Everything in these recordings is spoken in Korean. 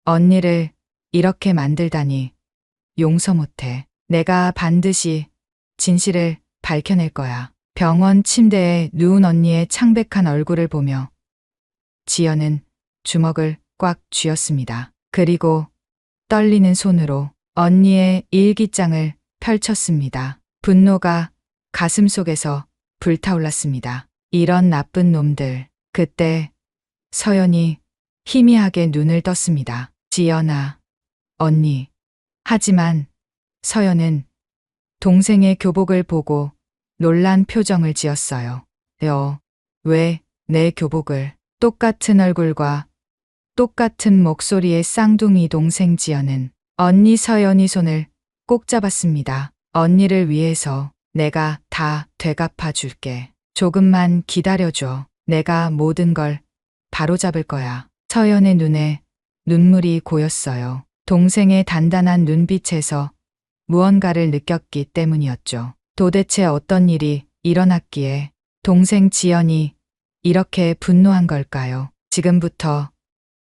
언니를 이렇게 만들다니 용서 못해. 내가 반드시 진실을 밝혀낼 거야. 병원 침대에 누운 언니의 창백한 얼굴을 보며 지연은 주먹을 꽉 쥐었습니다. 그리고 떨리는 손으로 언니의 일기장을 펼쳤습니다. 분노가 가슴속에서 불타올랐습니다. 이런 나쁜 놈들. 그때 서연이 희미하게 눈을 떴습니다. 지연아, 언니. 하지만 서연은 동생의 교복을 보고 놀란 표정을 지었어요. 왜 내 교복을? 똑같은 얼굴과 똑같은 목소리의 쌍둥이 동생 지연은 언니 서연이 손을 꼭 잡았습니다. 언니를 위해서 내가 다 되갚아 줄게. 조금만 기다려줘. 내가 모든 걸 바로잡을 거야. 서연의 눈에 눈물이 고였어요. 동생의 단단한 눈빛에서 무언가를 느꼈기 때문이었죠. 도대체 어떤 일이 일어났기에 동생 지연이 이렇게 분노한 걸까요? 지금부터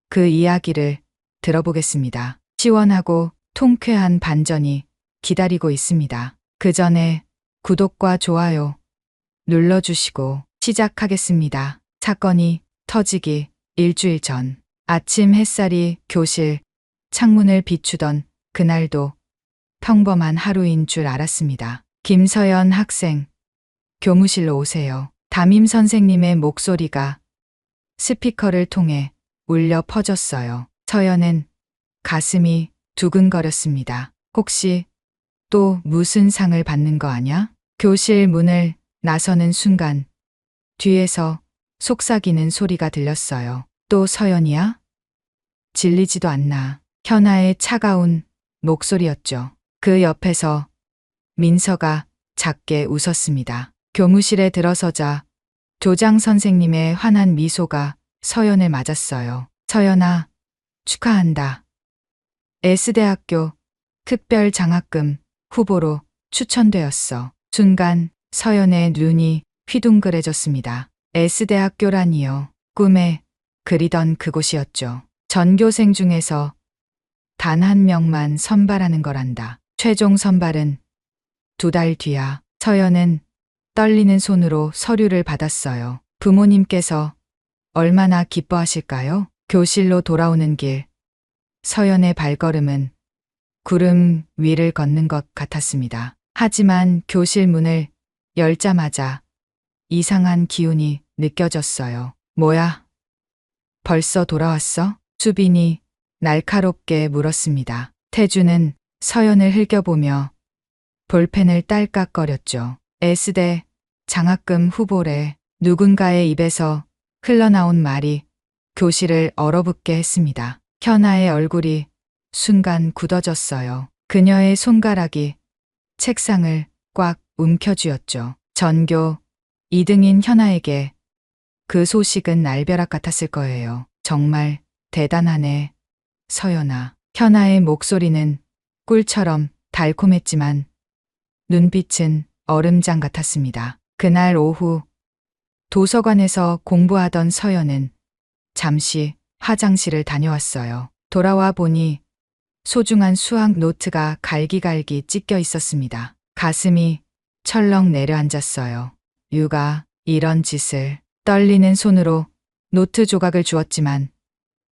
그 이야기를 들어보겠습니다. 시원하고 통쾌한 반전이 기다리고 있습니다. 그 전에 구독과 좋아요 눌러주시고 시작하겠습니다. 사건이 터지기 일주일 전 아침 햇살이 교실 창문을 비추던 그날도 평범한 하루인 줄 알았습니다. 김서연 학생, 교무실로 오세요. 담임 선생님의 목소리가 스피커를 통해 울려 퍼졌어요. 서연은 가슴이 두근거렸습니다. 혹시 또 무슨 상을 받는 거 아냐? 교실 문을 나서는 순간 뒤에서 속삭이는 소리가 들렸어요. 또 서연이야? 질리지도 않나. 현아의 차가운 목소리였죠. 그 옆에서 민서가 작게 웃었습니다. 교무실에 들어서자 교장 선생님의 환한 미소가 서연을 맞았어요. 서연아, 축하한다. S대학교 특별장학금 후보로 추천되었어. 순간 서연의 눈이 휘둥그레졌습니다. S대학교라니요. 꿈에 그리던 그곳이었죠. 전교생 중에서 단 한 명만 선발하는 거란다. 최종 선발은 2달 뒤야. 서연은 떨리는 손으로 서류를 받았어요. 부모님께서 얼마나 기뻐하실까요? 교실로 돌아오는 길, 서연의 발걸음은 구름 위를 걷는 것 같았습니다. 하지만 교실 문을 열자마자 이상한 기운이 느껴졌어요. 뭐야? 벌써 돌아왔어? 수빈이 날카롭게 물었습니다. 태주는 서연을 흘겨보며 볼펜을 딸깍거렸죠. S대 장학금 후보래. 누군가의 입에서 흘러나온 말이 교실을 얼어붙게 했습니다. 현아의 얼굴이 순간 굳어졌어요. 그녀의 손가락이 책상을 꽉 움켜쥐었죠. 전교 2등인 현아에게 그 소식은 날벼락 같았을 거예요. 정말 대단하네, 서연아. 현아의 목소리는 꿀처럼 달콤했지만 눈빛은 얼음장 같았습니다. 그날 오후 도서관에서 공부하던 서연은 잠시 화장실을 다녀왔어요. 돌아와 보니 소중한 수학 노트가 갈기갈기 찢겨 있었습니다. 가슴이 철렁 내려앉았어요. 유가 이런 짓을. 떨리는 손으로 노트 조각을 주었지만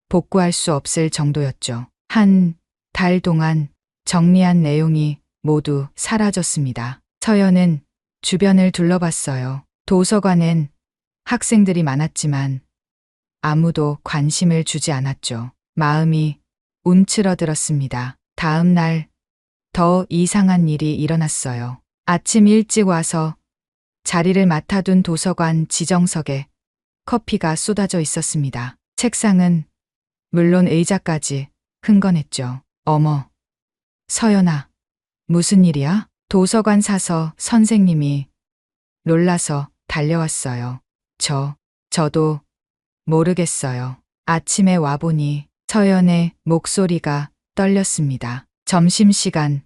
복구할 수 없을 정도였죠. 한 달 동안 정리한 내용이 모두 사라졌습니다. 서연은 주변을 둘러봤어요. 도서관엔 학생들이 많았지만 아무도 관심을 주지 않았죠. 마음이 움츠러들었습니다. 다음 날 더 이상한 일이 일어났어요. 아침 일찍 와서 자리를 맡아둔 도서관 지정석에 커피가 쏟아져 있었습니다. 책상은 물론 의자까지 흥건했죠. 어머, 서연아, 무슨 일이야? 도서관 사서 선생님이 놀라서 달려왔어요. 저도 모르겠어요. 아침에 와보니 서연의 목소리가 떨렸습니다. 점심시간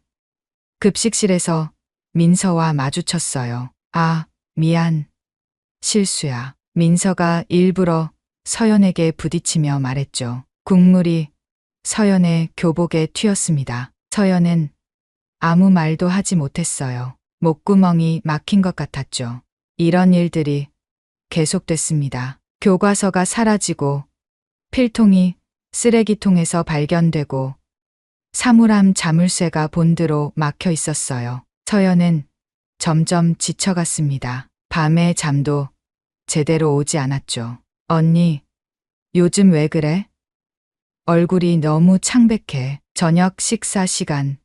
급식실에서 민서와 마주쳤어요. 아, 미안. 실수야. 민서가 일부러 서연에게 부딪히며 말했죠. 국물이 서연의 교복에 튀었습니다. 서연은 아무 말도 하지 못했어요. 목구멍이 막힌 것 같았죠. 이런 일들이 계속됐습니다. 교과서가 사라지고 필통이 쓰레기통에서 발견되고 사물함 자물쇠가 본드로 막혀 있었어요. 서연은 점점 지쳐갔습니다. 밤에 잠도 제대로 오지 않았죠. 언니, 요즘 왜 그래? 얼굴이 너무 창백해. 저녁 식사 시간.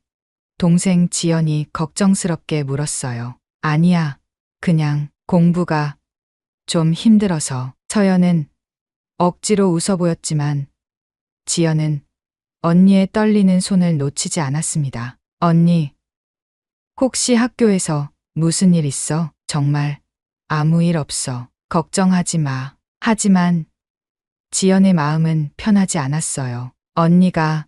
동생 지연이 걱정스럽게 물었어요. 아니야, 그냥 공부가 좀 힘들어서. 서연은 억지로 웃어 보였지만 지연은 언니의 떨리는 손을 놓치지 않았습니다. 언니, 혹시 학교에서 무슨 일 있어? 정말 아무 일 없어. 걱정하지 마. 하지만 지연의 마음은 편하지 않았어요. 언니가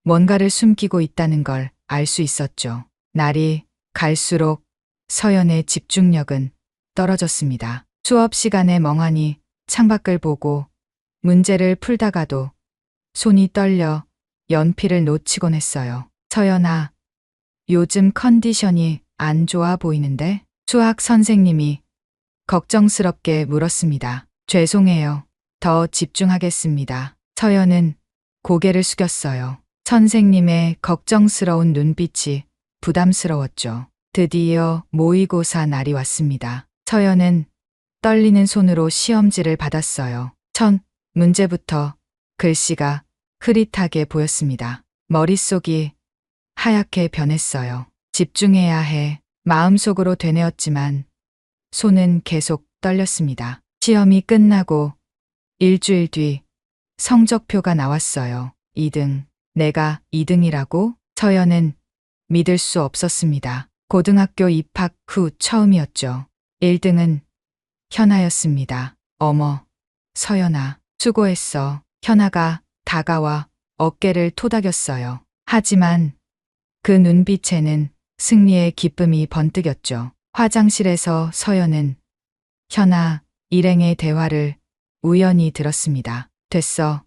뭔가를 숨기고 있다는 걸 알 수 있었죠. 날이 갈수록 서연의 집중력은 떨어졌습니다. 수업 시간에 멍하니 창밖을 보고 문제를 풀다가도 손이 떨려 연필을 놓치곤 했어요. 서연아, 요즘 컨디션이 안 좋아 보이는데? 수학 선생님이 걱정스럽게 물었습니다. 죄송해요. 더 집중하겠습니다. 서연은 고개를 숙였어요. 선생님의 걱정스러운 눈빛이 부담스러웠죠. 드디어 모의고사 날이 왔습니다. 서연은 떨리는 손으로 시험지를 받았어요. 첫 문제부터 글씨가 흐릿하게 보였습니다. 머릿속이 하얗게 변했어요. 집중해야 해. 마음속으로 되뇌었지만 손은 계속 떨렸습니다. 시험이 끝나고 일주일 뒤 성적표가 나왔어요. 2등. 내가 2등이라고? 서연은 믿을 수 없었습니다. 고등학교 입학 후 처음이었죠. 1등은 현아였습니다. 어머, 서연아, 수고했어. 현아가 다가와 어깨를 토닥였어요. 하지만 그 눈빛에는 승리의 기쁨이 번뜩였죠. 화장실에서 서연은 현아, 일행의 대화를 우연히 들었습니다. 됐어.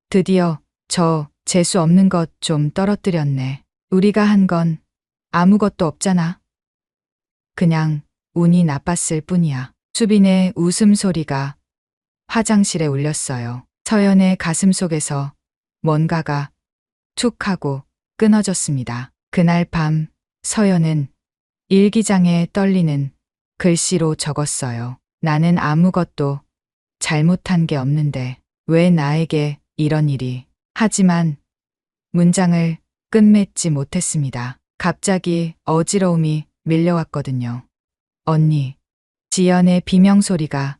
드디어 저 재수 없는 것 좀 떨어뜨렸네. 우리가 한 건 아무것도 없잖아. 그냥 운이 나빴을 뿐이야. 수빈의 웃음소리가 화장실에 울렸어요. 서연의 가슴속에서 뭔가가 툭 하고 끊어졌습니다. 그날 밤 서연은 일기장에 떨리는 글씨로 적었어요. 나는 아무것도 잘못한 게 없는데 왜 나에게 이런 일이. 하지만 문장을 끝맺지 못했습니다. 갑자기 어지러움이 밀려왔거든요. 언니, 지연의 비명소리가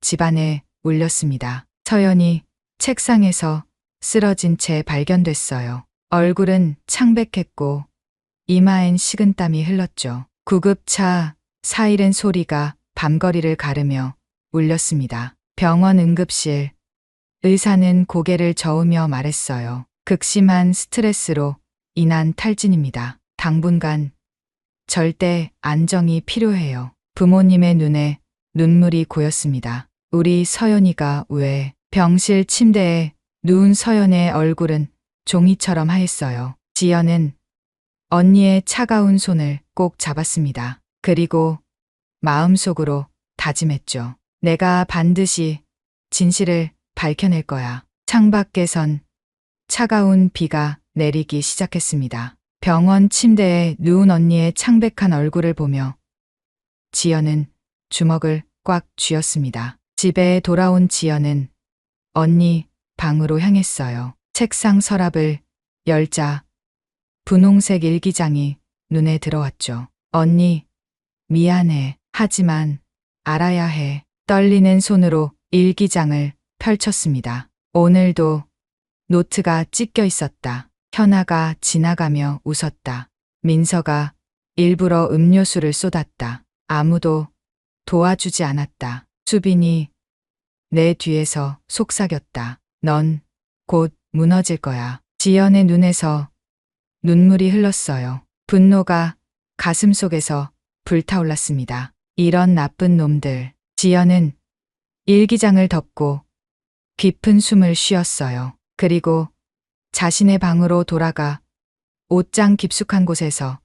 집안에 울렸습니다. 서연이 책상에서 쓰러진 채 발견됐어요. 얼굴은 창백했고 이마엔 식은땀이 흘렀죠. 구급차 사이렌 소리가 밤거리를 가르며 울렸습니다. 병원 응급실. 의사는 고개를 저으며 말했어요. 극심한 스트레스로 인한 탈진입니다. 당분간 절대 안정이 필요해요. 부모님의 눈에 눈물이 고였습니다. 우리 서연이가 왜? 병실 침대에 누운 서연의 얼굴은 종이처럼 하였어요. 지연은 언니의 차가운 손을 꼭 잡았습니다. 그리고 마음속으로 다짐했죠. 내가 반드시 진실을 밝혀낼 거야. 창밖에선 차가운 비가 내리기 시작했습니다. 병원 침대에 누운 언니의 창백한 얼굴을 보며 지연은 주먹을 꽉 쥐었습니다. 집에 돌아온 지연은 언니 방으로 향했어요. 책상 서랍을 열자 분홍색 일기장이 눈에 들어왔죠. 언니, 미안해. 하지만 알아야 해. 떨리는 손으로 일기장을 펼쳤습니다. 오늘도 노트가 찢겨 있었다. 현아가 지나가며 웃었다. 민서가 일부러 음료수를 쏟았다. 아무도 도와주지 않았다. 수빈이 내 뒤에서 속삭였다. 넌 곧 무너질 거야. 지연의 눈에서 눈물이 흘렀어요. 분노가 가슴속에서 불타올랐습니다. 이런 나쁜 놈들. 지연은 일기장을 덮고 깊은 숨을 쉬었어요. 그리고 자신의 방으로 돌아가 옷장 깊숙한 곳에서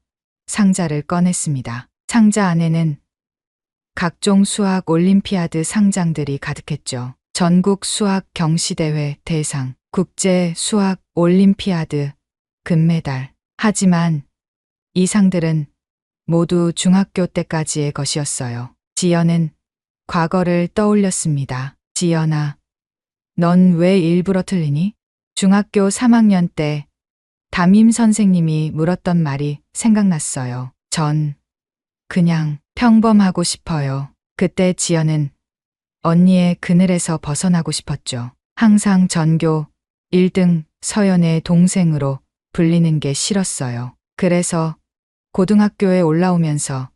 상자를 꺼냈습니다. 상자 안에는 각종 수학 올림피아드 상장들이 가득했죠. 전국 수학 경시대회 대상, 국제 수학 올림피아드 금메달. 하지만 이 상들은 모두 중학교 때까지의 것이었어요. 지연은 과거를 떠올렸습니다. 지연아, 넌 왜 일부러 틀리니? 중학교 3학년 때 담임 선생님이 물었던 말이 생각났어요. 전 그냥 평범하고 싶어요. 그때 지연은 언니의 그늘에서 벗어나고 싶었죠. 항상 전교 1등 서연의 동생으로 불리는 게 싫었어요. 그래서 고등학교에 올라오면서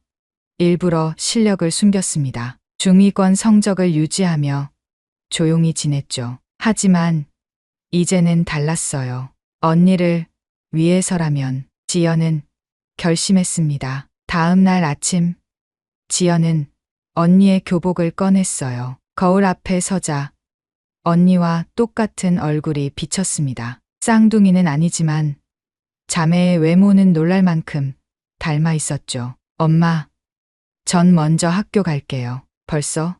일부러 실력을 숨겼습니다. 중위권 성적을 유지하며 조용히 지냈죠. 하지만 이제는 달랐어요. 언니를 위해서라면. 지연은 결심했습니다. 다음 날 아침 지연은 언니의 교복을 꺼냈어요. 거울 앞에 서자 언니와 똑같은 얼굴이 비쳤습니다. 쌍둥이는 아니지만 자매의 외모는 놀랄 만큼 닮아 있었죠. 엄마, 전 먼저 학교 갈게요. 벌써?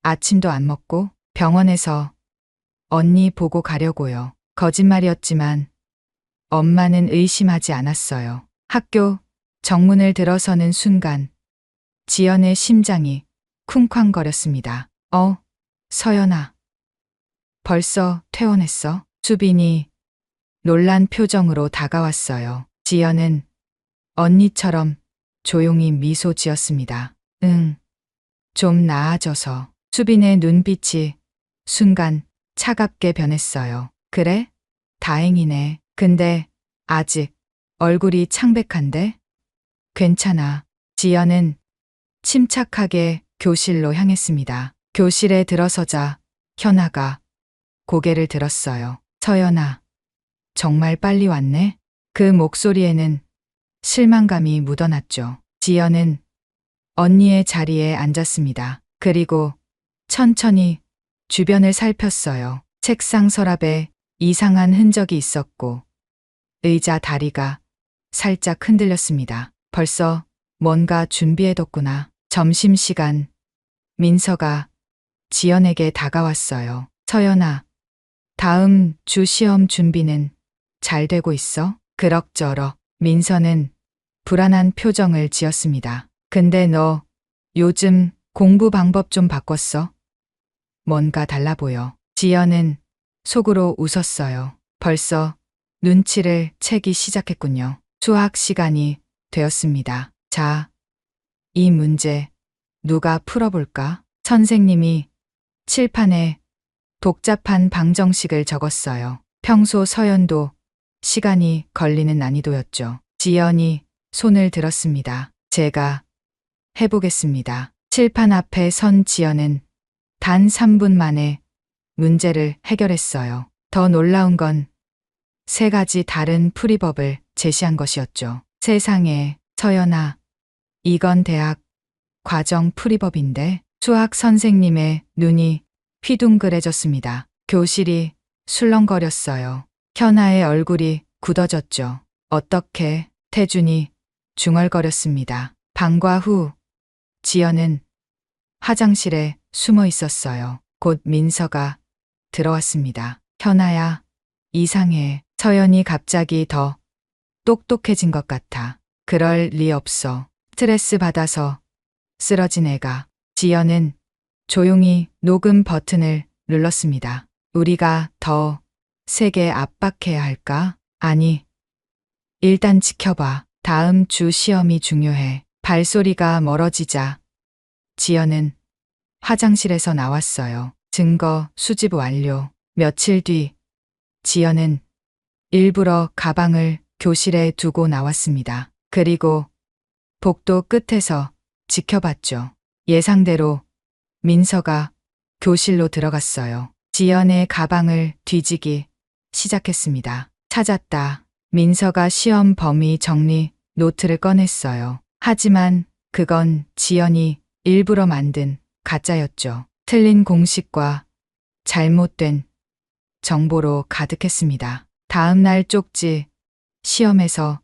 아침도 안 먹고? 병원에서 언니 보고 가려고요. 거짓말이었지만 엄마는 의심하지 않았어요. 학교 정문을 들어서는 순간 지연의 심장이 쿵쾅거렸습니다. 서연아. 벌써 퇴원했어? 수빈이 놀란 표정으로 다가왔어요. 지연은 언니처럼 조용히 미소 지었습니다. 응, 좀 나아져서. 수빈의 눈빛이 순간 차갑게 변했어요. 그래? 다행이네. 근데 아직 얼굴이 창백한데? 괜찮아. 지연은 침착하게 교실로 향했습니다. 교실에 들어서자 현아가 고개를 들었어요. 서연아, 정말 빨리 왔네? 그 목소리에는 실망감이 묻어났죠. 지연은 언니의 자리에 앉았습니다. 그리고 천천히 주변을 살폈어요. 책상 서랍에 이상한 흔적이 있었고 의자 다리가 살짝 흔들렸습니다. 벌써 뭔가 준비해뒀구나. 점심시간 민서가 지연에게 다가왔어요. 서연아, 다음 주 시험 준비는 잘 되고 있어? 그럭저럭. 민서는 불안한 표정을 지었습니다. 근데 너 요즘 공부 방법 좀 바꿨어? 뭔가 달라 보여. 지연은 속으로 웃었어요. 벌써 눈치를 채기 시작했군요. 수학 시간이 되었습니다. 자, 이 문제 누가 풀어볼까? 선생님이 칠판에 복잡한 방정식을 적었어요. 평소 서연도 시간이 걸리는 난이도였죠. 지연이 손을 들었습니다. 제가 해보겠습니다. 칠판 앞에 선 지연은 단 3분 만에 문제를 해결했어요. 더 놀라운 건 3가지 다른 풀이법을 제시한 것이었죠. 세상에, 서연아, 이건 대학 과정 풀이법인데. 수학 선생님의 눈이 휘둥그레졌습니다. 교실이 술렁거렸어요. 현아의 얼굴이 굳어졌죠. 어떻게? 태준이 중얼거렸습니다. 방과 후 지연은 화장실에 숨어 있었어요. 곧 민서가 들어왔습니다. 현아야, 이상해. 서연이 갑자기 더 똑똑해진 것 같아. 그럴 리 없어. 스트레스 받아서 쓰러진 애가. 지연은 조용히 녹음 버튼을 눌렀습니다. 우리가 더 세게 압박해야 할까? 아니, 일단 지켜봐. 다음 주 시험이 중요해. 발소리가 멀어지자 지연은 화장실에서 나왔어요. 증거 수집 완료. 며칠 뒤 지연은 일부러 가방을 교실에 두고 나왔습니다. 그리고 복도 끝에서 지켜봤죠. 예상대로 민서가 교실로 들어갔어요. 지연의 가방을 뒤지기 시작했습니다. 찾았다. 민서가 시험 범위 정리 노트를 꺼냈어요. 하지만 그건 지연이 일부러 만든 가짜였죠. 틀린 공식과 잘못된 정보로 가득했습니다. 다음 날 쪽지, 시험에서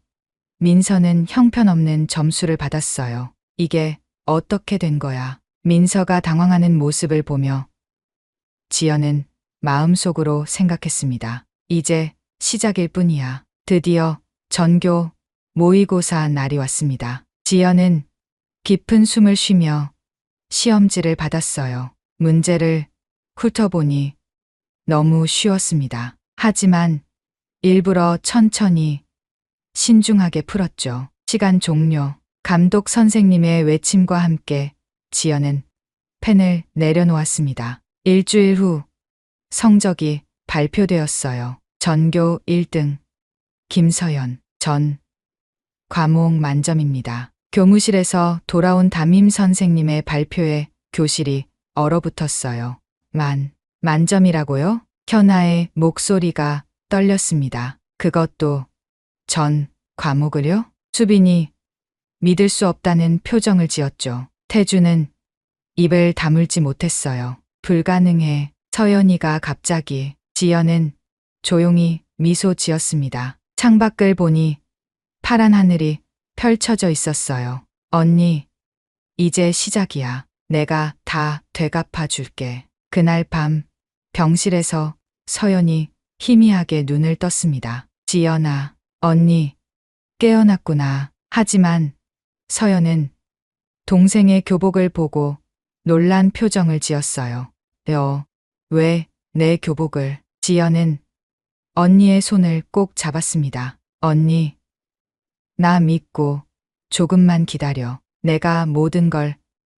민서는 형편없는 점수를 받았어요. 이게 어떻게 된 거야? 민서가 당황하는 모습을 보며 지연은 마음속으로 생각했습니다. 이제 시작일 뿐이야. 드디어 전교 모의고사 날이 왔습니다. 지연은 깊은 숨을 쉬며 시험지를 받았어요. 문제를 훑어보니 너무 쉬웠습니다. 하지만 일부러 천천히 신중하게 풀었죠. 시간 종료. 감독 선생님의 외침과 함께 지연은 펜을 내려놓았습니다. 일주일 후 성적이 발표되었어요. 전교 1등 김서연. 전 과목 만점입니다. 교무실에서 돌아온 담임 선생님의 발표에 교실이 얼어붙었어요. 만점이라고요? 현아의 목소리가 떨렸습니다. 그것도 전 과목을요? 수빈이 믿을 수 없다는 표정을 지었죠. 태주는 입을 다물지 못했어요. 불가능해. 서연이가 갑자기. 지연은 조용히 미소 지었습니다. 창밖을 보니 파란 하늘이 펼쳐져 있었어요. 언니, 이제 시작이야. 내가 다 되갚아 줄게. 그날 밤 병실에서 서연이 희미하게 눈을 떴습니다. 지연아, 언니, 깨어났구나. 하지만 서연은 동생의 교복을 보고 놀란 표정을 지었어요. 왜 내 교복을? 지연은 언니의 손을 꼭 잡았습니다. 언니, 나 믿고 조금만 기다려. 내가 모든 걸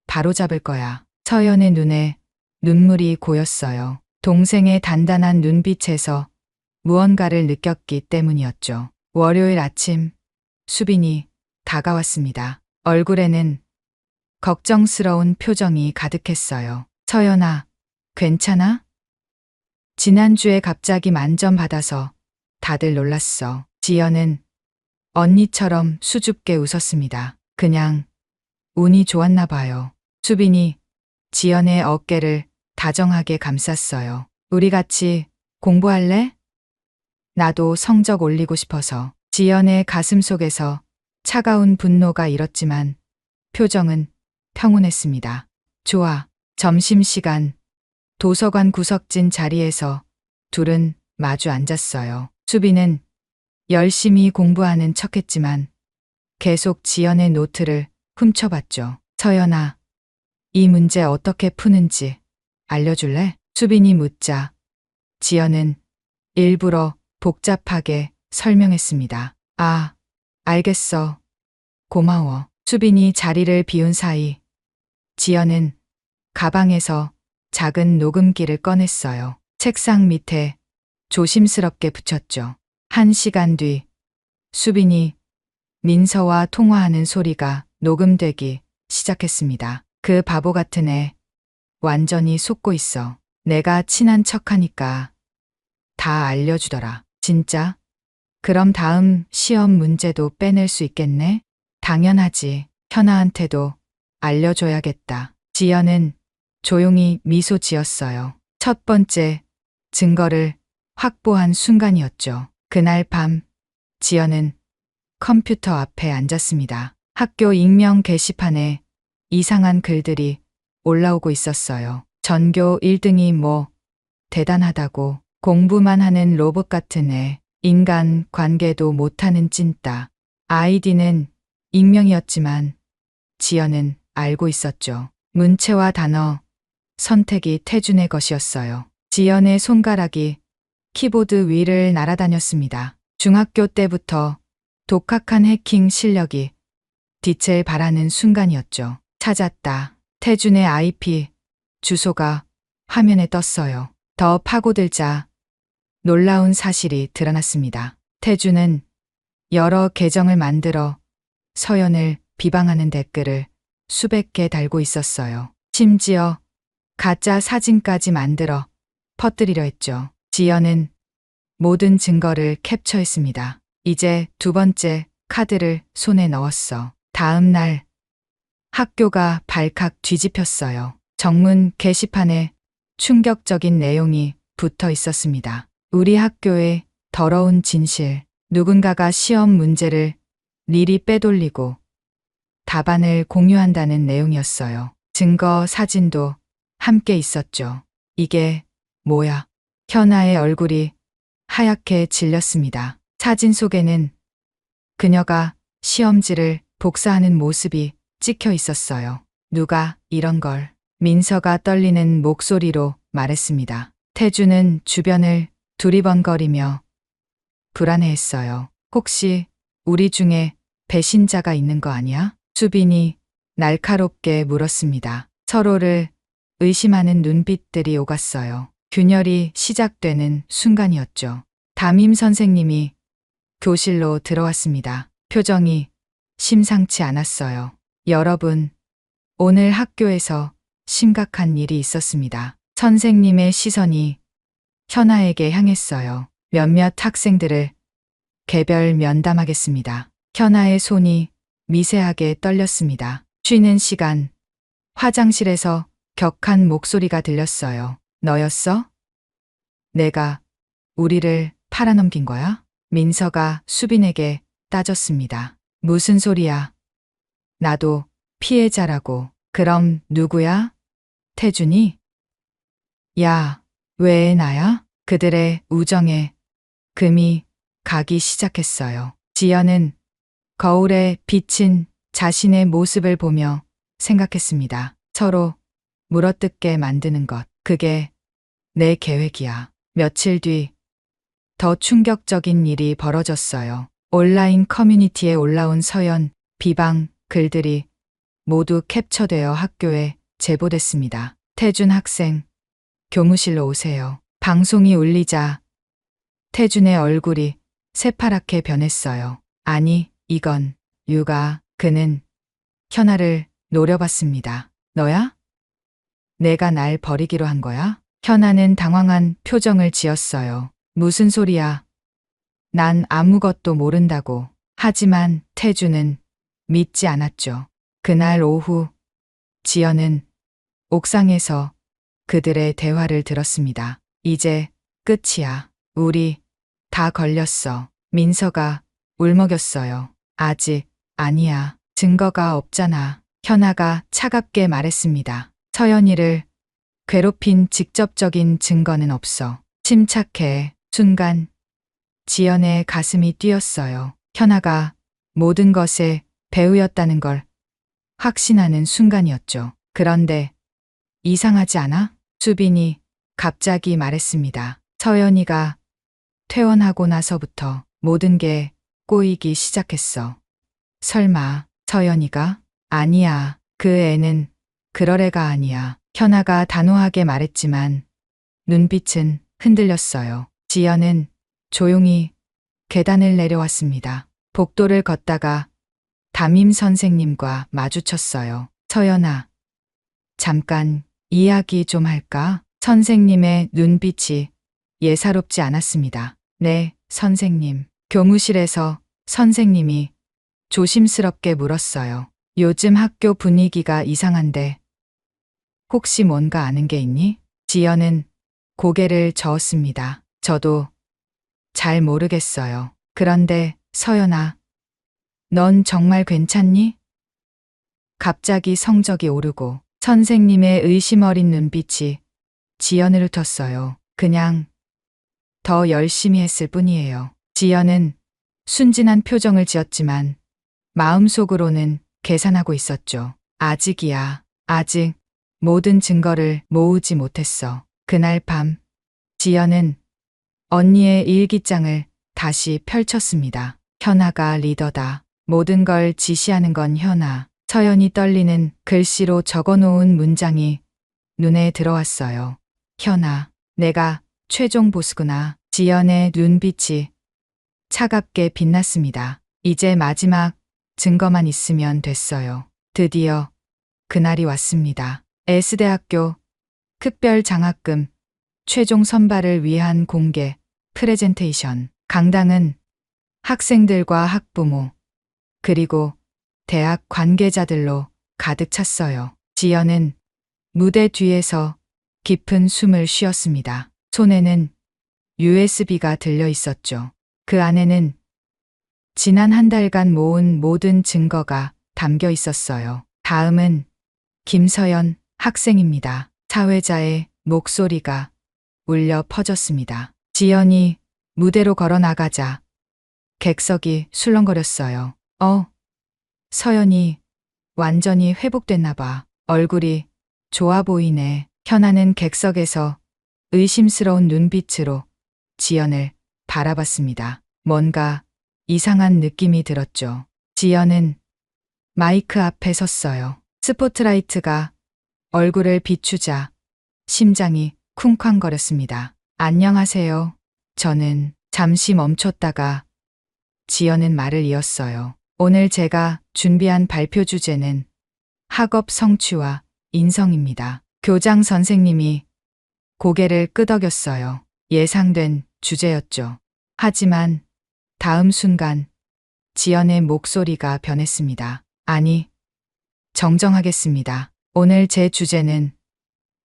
바로잡을 거야. 서연의 눈에 눈물이 고였어요. 동생의 단단한 눈빛에서 무언가를 느꼈기 때문이었죠. 월요일 아침 수빈이 다가왔습니다. 얼굴에는 걱정스러운 표정이 가득했어요. 서연아, 괜찮아? 지난주에 갑자기 만점 받아서 다들 놀랐어. 지연은 언니처럼 수줍게 웃었습니다. 그냥 운이 좋았나 봐요. 수빈이 지연의 어깨를 다정하게 감쌌어요. 우리 같이 공부할래? 나도 성적 올리고 싶어서. 지연의 가슴 속에서 차가운 분노가 일었지만 표정은 평온했습니다. 좋아. 점심시간 도서관 구석진 자리에서 둘은 마주 앉았어요. 수빈은 열심히 공부하는 척했지만 계속 지연의 노트를 훔쳐봤죠. 서연아, 이 문제 어떻게 푸는지 알려줄래? 수빈이 묻자 지연은 일부러 복잡하게 설명했습니다. 아, 알겠어. 고마워. 수빈이 자리를 비운 사이 지연은 가방에서 작은 녹음기를 꺼냈어요. 책상 밑에 조심스럽게 붙였죠. 1시간 뒤 수빈이 민서와 통화하는 소리가 녹음되기 시작했습니다. 그 바보 같은 애 완전히 속고 있어. 내가 친한 척하니까 다 알려주더라. 진짜? 그럼 다음 시험 문제도 빼낼 수 있겠네? 당연하지. 현아한테도 알려줘야겠다. 지연은 조용히 미소 지었어요. 첫 번째 증거를 확보한 순간이었죠. 그날 밤 지연은 컴퓨터 앞에 앉았습니다. 학교 익명 게시판에 이상한 글들이 올라오고 있었어요. 전교 1등이 뭐 대단하다고, 공부만 하는 로봇 같은 애, 인간 관계도 못하는 찐따. 아이디는 익명이었지만 지연은 알고 있었죠. 문체와 단어 선택이 태준의 것이었어요. 지연의 손가락이 키보드 위를 날아다녔습니다. 중학교 때부터 독학한 해킹 실력이 빛을 발하는 순간이었죠. 찾았다. 태준의 IP 주소가 화면에 떴어요. 더 파고들자 놀라운 사실이 드러났습니다. 태준은 여러 계정을 만들어 서연을 비방하는 댓글을 수백 개 달고 있었어요. 심지어 가짜 사진까지 만들어 퍼뜨리려 했죠. 지연은 모든 증거를 캡처했습니다. 이제 두 번째 카드를 손에 넣었어. 다음 날 학교가 발칵 뒤집혔어요. 정문 게시판에 충격적인 내용이 붙어 있었습니다. 우리 학교에 더러운 진실. 누군가가 시험 문제를 미리 빼돌리고 답안을 공유한다는 내용이었어요. 증거 사진도 함께 있었죠. 이게 뭐야? 현아의 얼굴이 하얗게 질렸습니다. 사진 속에는 그녀가 시험지를 복사하는 모습이 찍혀 있었어요. 누가 이런 걸? 민서가 떨리는 목소리로 말했습니다. 태주는 주변을 두리번거리며 불안해했어요. 혹시 우리 중에 배신자가 있는 거 아니야? 수빈이 날카롭게 물었습니다. 서로를 의심하는 눈빛들이 오갔어요. 균열이 시작되는 순간이었죠. 담임 선생님이 교실로 들어왔습니다. 표정이 심상치 않았어요. 여러분, 오늘 학교에서 심각한 일이 있었습니다. 선생님의 시선이 현아에게 향했어요. 몇몇 학생들을 개별 면담하겠습니다. 현아의 손이 미세하게 떨렸습니다. 쉬는 시간, 화장실에서 격한 목소리가 들렸어요. 너였어? 내가 우리를 팔아넘긴 거야? 민서가 수빈에게 따졌습니다. 무슨 소리야? 나도 피해자라고. 그럼 누구야? 태준이? 야, 왜 나야? 그들의 우정에 금이 가기 시작했어요. 지연은 거울에 비친 자신의 모습을 보며 생각했습니다. 서로 물어뜯게 만드는 것. 그게 내 계획이야. 며칠 뒤 더 충격적인 일이 벌어졌어요. 온라인 커뮤니티에 올라온 서연, 비방 글들이 모두 캡처되어 학교에 제보됐습니다. 태준 학생, 교무실로 오세요. 방송이 울리자 태준의 얼굴이 새파랗게 변했어요. 아니, 이건 유가. 그는 현아를 노려봤습니다. 너야? 내가 날 버리기로 한 거야? 현아는 당황한 표정을 지었어요. 무슨 소리야? 난 아무것도 모른다고. 하지만 태주는 믿지 않았죠. 그날 오후 지연은 옥상에서 그들의 대화를 들었습니다. 이제 끝이야. 우리 다 걸렸어. 민서가 울먹였어요. 아직 아니야. 증거가 없잖아. 현아가 차갑게 말했습니다. 서연이를 괴롭힌 직접적인 증거는 없어. 침착해. 순간 지연의 가슴이 뛰었어요. 현아가 모든 것의 배우였다는 걸 확신하는 순간이었죠. 그런데 이상하지 않아? 수빈이 갑자기 말했습니다. 서연이가 퇴원하고 나서부터 모든 게 꼬이기 시작했어. 설마 서연이가? 아니야. 그 애는 그럴 애가 아니야. 현아가 단호하게 말했지만 눈빛은 흔들렸어요. 지연은 조용히 계단을 내려왔습니다. 복도를 걷다가 담임 선생님과 마주쳤어요. 서연아, 잠깐 이야기 좀 할까? 선생님의 눈빛이 예사롭지 않았습니다. 네, 선생님. 교무실에서 선생님이 조심스럽게 물었어요. 요즘 학교 분위기가 이상한데 혹시 뭔가 아는 게 있니? 지연은 고개를 저었습니다. 저도 잘 모르겠어요. 그런데 서연아, 넌 정말 괜찮니? 갑자기 성적이 오르고 선생님의 의심 어린 눈빛이 지연을 훑었어요. 그냥 더 열심히 했을 뿐이에요. 지연은 순진한 표정을 지었지만 마음속으로는 계산하고 있었죠. 아직이야. 아직 모든 증거를 모으지 못했어. 그날 밤 지연은 언니의 일기장을 다시 펼쳤습니다. 현아가 리더다. 모든 걸 지시하는 건 현아. 서연이 떨리는 글씨로 적어놓은 문장이 눈에 들어왔어요. 현아, 내가 최종 보스구나. 지연의 눈빛이 차갑게 빛났습니다. 이제 마지막 증거만 있으면 됐어요. 드디어 그날이 왔습니다. S대학교 특별 장학금 최종 선발을 위한 공개 프레젠테이션. 강당은 학생들과 학부모 그리고 대학 관계자들로 가득 찼어요. 지연은 무대 뒤에서 깊은 숨을 쉬었습니다. 손에는 USB가 들려 있었죠. 그 안에는 지난 한 달간 모은 모든 증거가 담겨 있었어요. 다음은 김서연 학생입니다. 사회자의 목소리가 울려 퍼졌습니다. 지연이 무대로 걸어 나가자 객석이 술렁거렸어요. 서연이 완전히 회복됐나 봐. 얼굴이 좋아 보이네. 현아는 객석에서 의심스러운 눈빛으로 지연을 바라봤습니다. 뭔가 이상한 느낌이 들었죠. 지연은 마이크 앞에 섰어요. 스포트라이트가 얼굴을 비추자 심장이 쿵쾅거렸습니다. 안녕하세요. 저는 잠시 멈췄다가 지연은 말을 이었어요. 오늘 제가 준비한 발표 주제는 학업 성취와 인성입니다. 교장 선생님이 고개를 끄덕였어요. 예상된 주제였죠. 하지만 다음 순간 지연의 목소리가 변했습니다. 아니, 정정하겠습니다. 오늘 제 주제는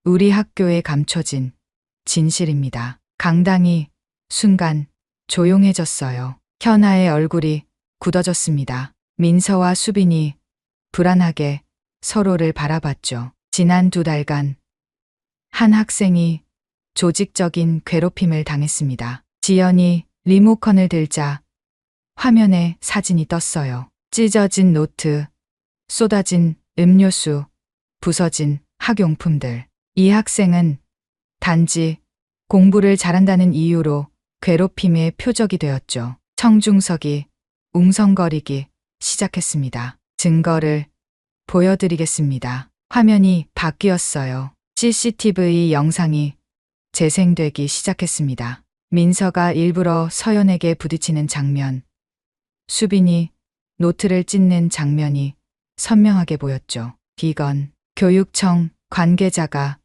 우리 학교에 감춰진 진실입니다. 강당이 순간 조용해졌어요. 현아의 얼굴이 굳어졌습니다. 민서와 수빈이 불안하게 서로를 바라봤죠. 지난 2달간 한 학생이 조직적인 괴롭힘을 당했습니다. 지연이 리모컨을 들자 화면에 사진이 떴어요. 찢어진 노트, 쏟아진 음료수, 부서진 학용품들. 이 학생은 단지 공부를 잘한다는 이유로 괴롭힘의 표적이 되었죠. 청중석이 웅성거리기 시작했습니다. 증거를 보여드리겠습니다. 화면이 바뀌었어요. CCTV 영상이 재생되기 시작했습니다. 민서가 일부러 서연에게 부딪히는 장면, 수빈이 노트를 찢는 장면이 선명하게 보였죠. 이건 교육청 관계자가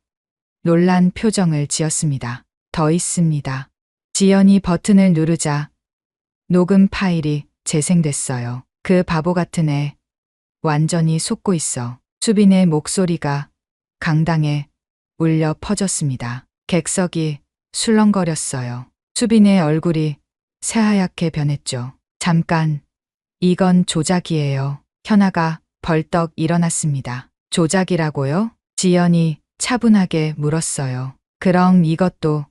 놀란 표정을 지었습니다. 더 있습니다. 지연이 버튼을 누르자 녹음 파일이 재생됐어요. 그 바보 같은 애 완전히 속고 있어. 수빈의 목소리가 강당에 울려 퍼졌습니다. 객석이 술렁거렸어요. 수빈의 얼굴이 새하얗게 변했죠. 잠깐, 이건 조작이에요. 현아가 벌떡 일어났습니다. 조작이라고요? 지연이 차분하게 물었어요. 그럼 이것도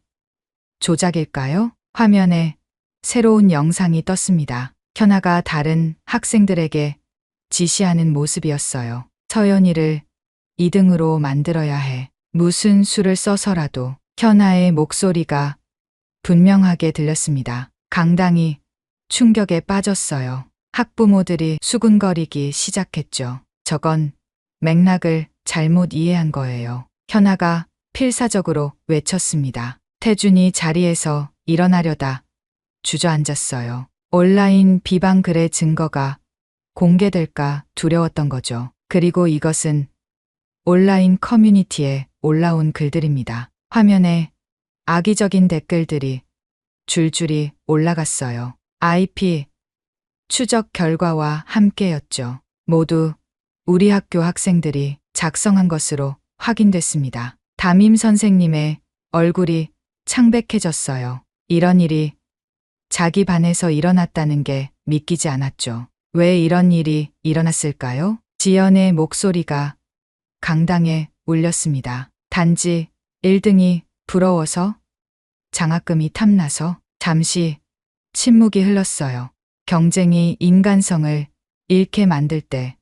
조작일까요? 화면에 새로운 영상이 떴습니다. 현아가 다른 학생들에게 지시하는 모습이었어요. 서연이를 2등으로 만들어야 해. 무슨 수를 써서라도. 현아의 목소리가 분명하게 들렸습니다. 강당이 충격에 빠졌어요. 학부모들이 수군거리기 시작했죠. 저건 맥락을 잘못 이해한 거예요. 현아가 필사적으로 외쳤습니다. 태준이 자리에서 일어나려다 주저앉았어요. 온라인 비방 글의 증거가 공개될까 두려웠던 거죠. 그리고 이것은 온라인 커뮤니티에 올라온 글들입니다. 화면에 악의적인 댓글들이 줄줄이 올라갔어요. IP 추적 결과와 함께였죠. 모두 우리 학교 학생들이 작성한 것으로 확인됐습니다. 담임 선생님의 얼굴이 창백해졌어요. 이런 일이 자기 반에서 일어났다는 게 믿기지 않았죠. 왜 이런 일이 일어났을까요? 지연의 목소리가 강당에 울렸습니다. 단지 1등이 부러워서? 장학금이 탐나서? 잠시 침묵이 흘렀어요. 경쟁이 인간성을 잃게 만들 때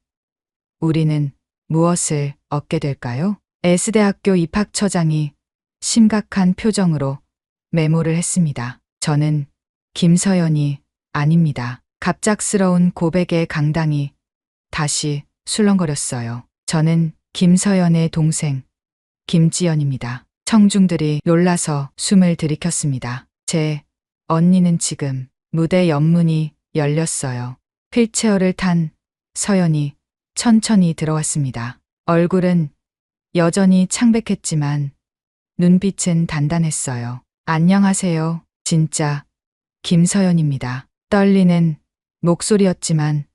우리는 무엇을 얻게 될까요? S대학교 입학처장이 심각한 표정으로 메모를 했습니다. 저는 김서연이 아닙니다. 갑작스러운 고백의 강당이 다시 술렁거렸어요. 저는 김서연의 동생 김지연입니다. 청중들이 놀라서 숨을 들이켰습니다. 제 언니는 지금 무대 옆문이 열렸어요. 휠체어를 탄 서연이 천천히 들어왔습니다. 얼굴은 여전히 창백했지만 눈빛은 단단했어요. 안녕하세요. 진짜 김서연입니다. 떨리는 목소리였지만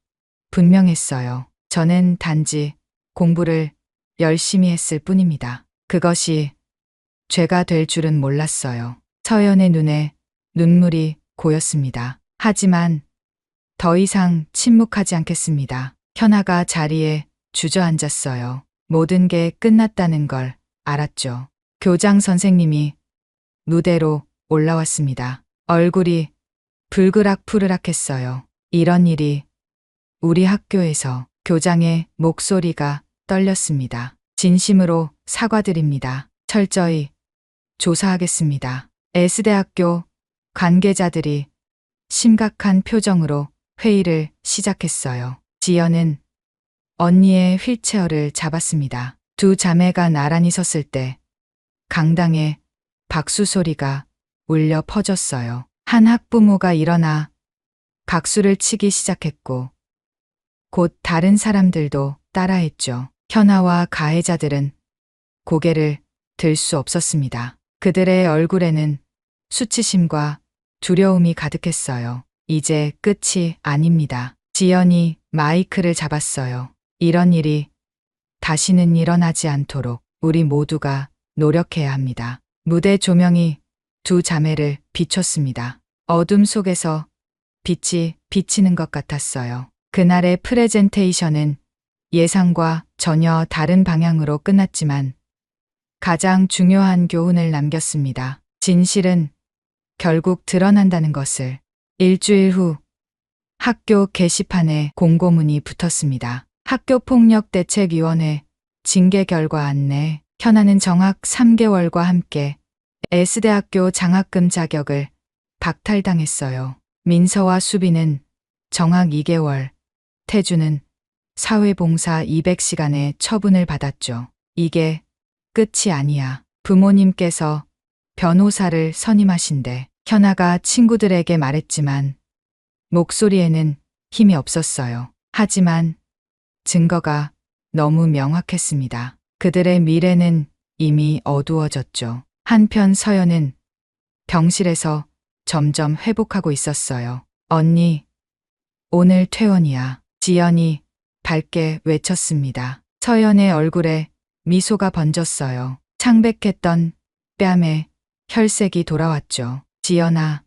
분명했어요. 저는 단지 공부를 열심히 했을 뿐입니다. 그것이 죄가 될 줄은 몰랐어요. 서연의 눈에 눈물이 고였습니다. 하지만 더 이상 침묵하지 않겠습니다. 현아가 자리에 주저앉았어요. 모든 게 끝났다는 걸 알았죠. 교장 선생님이 무대로 올라왔습니다. 얼굴이 불그락푸르락했어요. 이런 일이 우리 학교에서. 교장의 목소리가 떨렸습니다. 진심으로 사과드립니다. 철저히 조사하겠습니다. S대학교 관계자들이 심각한 표정으로 회의를 시작했어요. 지연은 언니의 휠체어를 잡았습니다. 두 자매가 나란히 섰을 때 강당에 박수 소리가 울려 퍼졌어요. 한 학부모가 일어나 각수를 치기 시작했고 곧 다른 사람들도 따라했죠. 현아와 가해자들은 고개를 들 수 없었습니다. 그들의 얼굴에는 수치심과 두려움이 가득했어요. 이제 끝이 아닙니다. 지연이 마이크를 잡았어요. 이런 일이 다시는 일어나지 않도록 우리 모두가 노력해야 합니다. 무대 조명이 두 자매를 비췄습니다. 어둠 속에서 빛이 비치는 것 같았어요. 그날의 프레젠테이션은 예상과 전혀 다른 방향으로 끝났지만 가장 중요한 교훈을 남겼습니다. 진실은 결국 드러난다는 것을. 일주일 후 학교 게시판에 공고문이 붙었습니다. 학교폭력대책위원회 징계 결과 안내. 현아는 정학 3개월과 함께 S대학교 장학금 자격을 박탈당했어요. 민서와 수빈은 정학 2개월, 태주는 사회봉사 200시간의 처분을 받았죠. 이게 끝이 아니야. 부모님께서 변호사를 선임하신대. 현아가 친구들에게 말했지만 목소리에는 힘이 없었어요. 하지만 증거가 너무 명확했습니다. 그들의 미래는 이미 어두워졌죠. 한편 서연은 병실에서 점점 회복하고 있었어요. 언니, 오늘 퇴원이야. 지연이 밝게 외쳤습니다. 서연의 얼굴에 미소가 번졌어요. 창백했던 뺨에 혈색이 돌아왔죠. 지연아,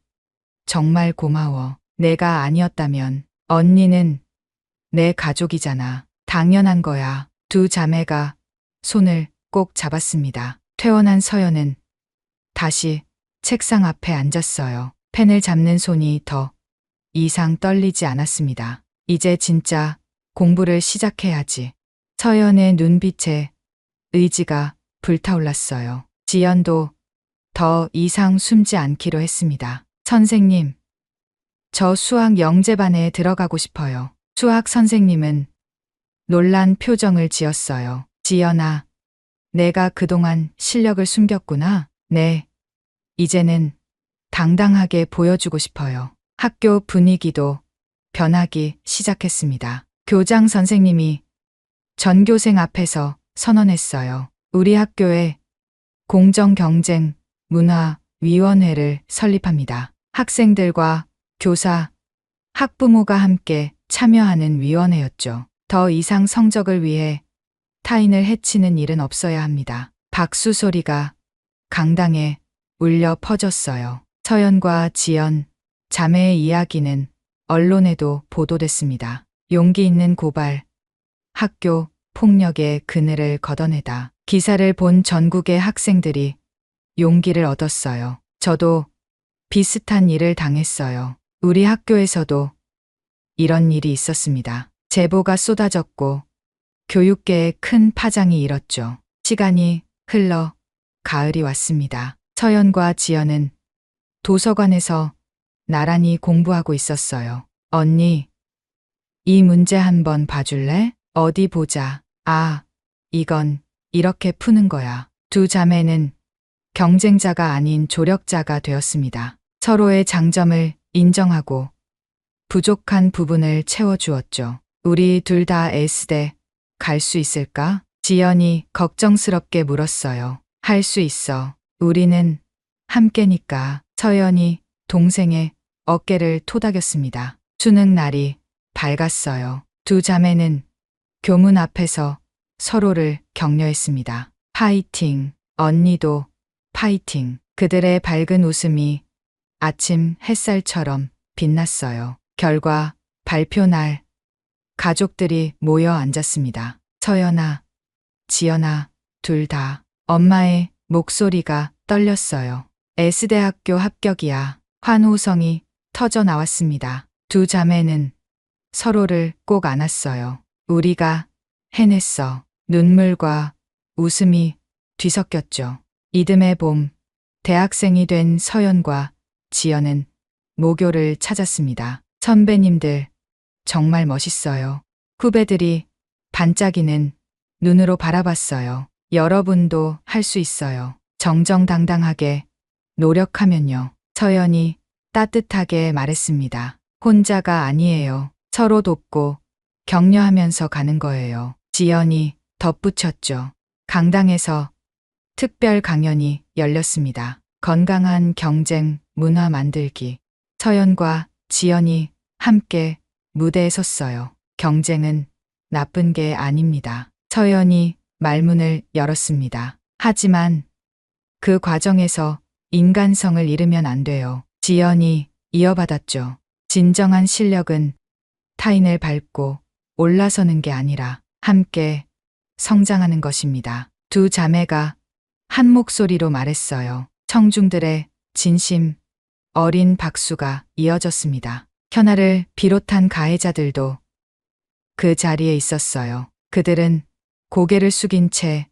정말 고마워. 내가 아니었다면 언니는 내 가족이잖아. 당연한 거야. 두 자매가 손을 꼭 잡았습니다. 퇴원한 서연은 다시 책상 앞에 앉았어요. 펜을 잡는 손이 더 이상 떨리지 않았습니다. 이제 진짜 공부를 시작해야지. 서연의 눈빛에 의지가 불타올랐어요. 지연도 더 이상 숨지 않기로 했습니다. 선생님, 저 수학 영재반에 들어가고 싶어요. 수학 선생님은 놀란 표정을 지었어요. 지연아, 내가 그동안 실력을 숨겼구나. 네, 이제는 당당하게 보여주고 싶어요. 학교 분위기도 변하기 시작했습니다. 교장 선생님이 전교생 앞에서 선언했어요. 우리 학교에 공정경쟁 문화위원회를 설립합니다. 학생들과 교사, 학부모가 함께 참여하는 위원회였죠. 더 이상 성적을 위해 타인을 해치는 일은 없어야 합니다. 박수 소리가 강당에 울려 퍼졌어요. 서연과 지연, 자매의 이야기는 언론에도 보도됐습니다. 용기 있는 고발, 학교 폭력의 그늘을 걷어내다. 기사를 본 전국의 학생들이 용기를 얻었어요. 저도 비슷한 일을 당했어요. 우리 학교에서도 이런 일이 있었습니다. 제보가 쏟아졌고 교육계에 큰 파장이 일었죠. 시간이 흘러 가을이 왔습니다. 서연과 지연은 도서관에서 나란히 공부하고 있었어요. 언니, 이 문제 한번 봐줄래? 어디 보자. 아, 이건 이렇게 푸는 거야. 두 자매는 경쟁자가 아닌 조력자가 되었습니다. 서로의 장점을 인정하고 부족한 부분을 채워주었죠. 우리 둘 다 S대 갈 수 있을까? 지연이 걱정스럽게 물었어요. 할 수 있어. 우리는 함께니까. 서연이 동생의 어깨를 토닥였습니다. 수능 날이 밝았어요. 두 자매는 교문 앞에서 서로를 격려했습니다. 파이팅. 언니도 파이팅. 그들의 밝은 웃음이 아침 햇살처럼 빛났어요. 결과 발표 날 가족들이 모여 앉았습니다. 서연아, 지연아, 둘 다 엄마의 목소리가 떨렸어요. S대학교 합격이야. 환호성이 터져 나왔습니다. 두 자매는 서로를 꼭 안았어요. 우리가 해냈어. 눈물과 웃음이 뒤섞였죠. 이듬해 봄, 대학생이 된 서연과 지연은 모교를 찾았습니다. 선배님들, 정말 멋있어요. 후배들이 반짝이는 눈으로 바라봤어요. 여러분도 할 수 있어요. 정정당당하게 노력하면요. 서연이 따뜻하게 말했습니다. 혼자가 아니에요. 서로 돕고 격려하면서 가는 거예요. 지연이 덧붙였죠. 강당에서 특별 강연이 열렸습니다. 건강한 경쟁 문화 만들기. 서연과 지연이 함께 무대에 섰어요. 경쟁은 나쁜 게 아닙니다. 서연이 말문을 열었습니다. 하지만 그 과정에서 인간성을 잃으면 안 돼요. 지연이 이어받았죠. 진정한 실력은 타인을 밟고 올라서는 게 아니라 함께 성장하는 것입니다. 두 자매가 한 목소리로 말했어요. 청중들의 진심 어린 박수가 이어졌습니다. 현아를 비롯한 가해자들도 그 자리에 있었어요. 그들은 고개를 숙인 채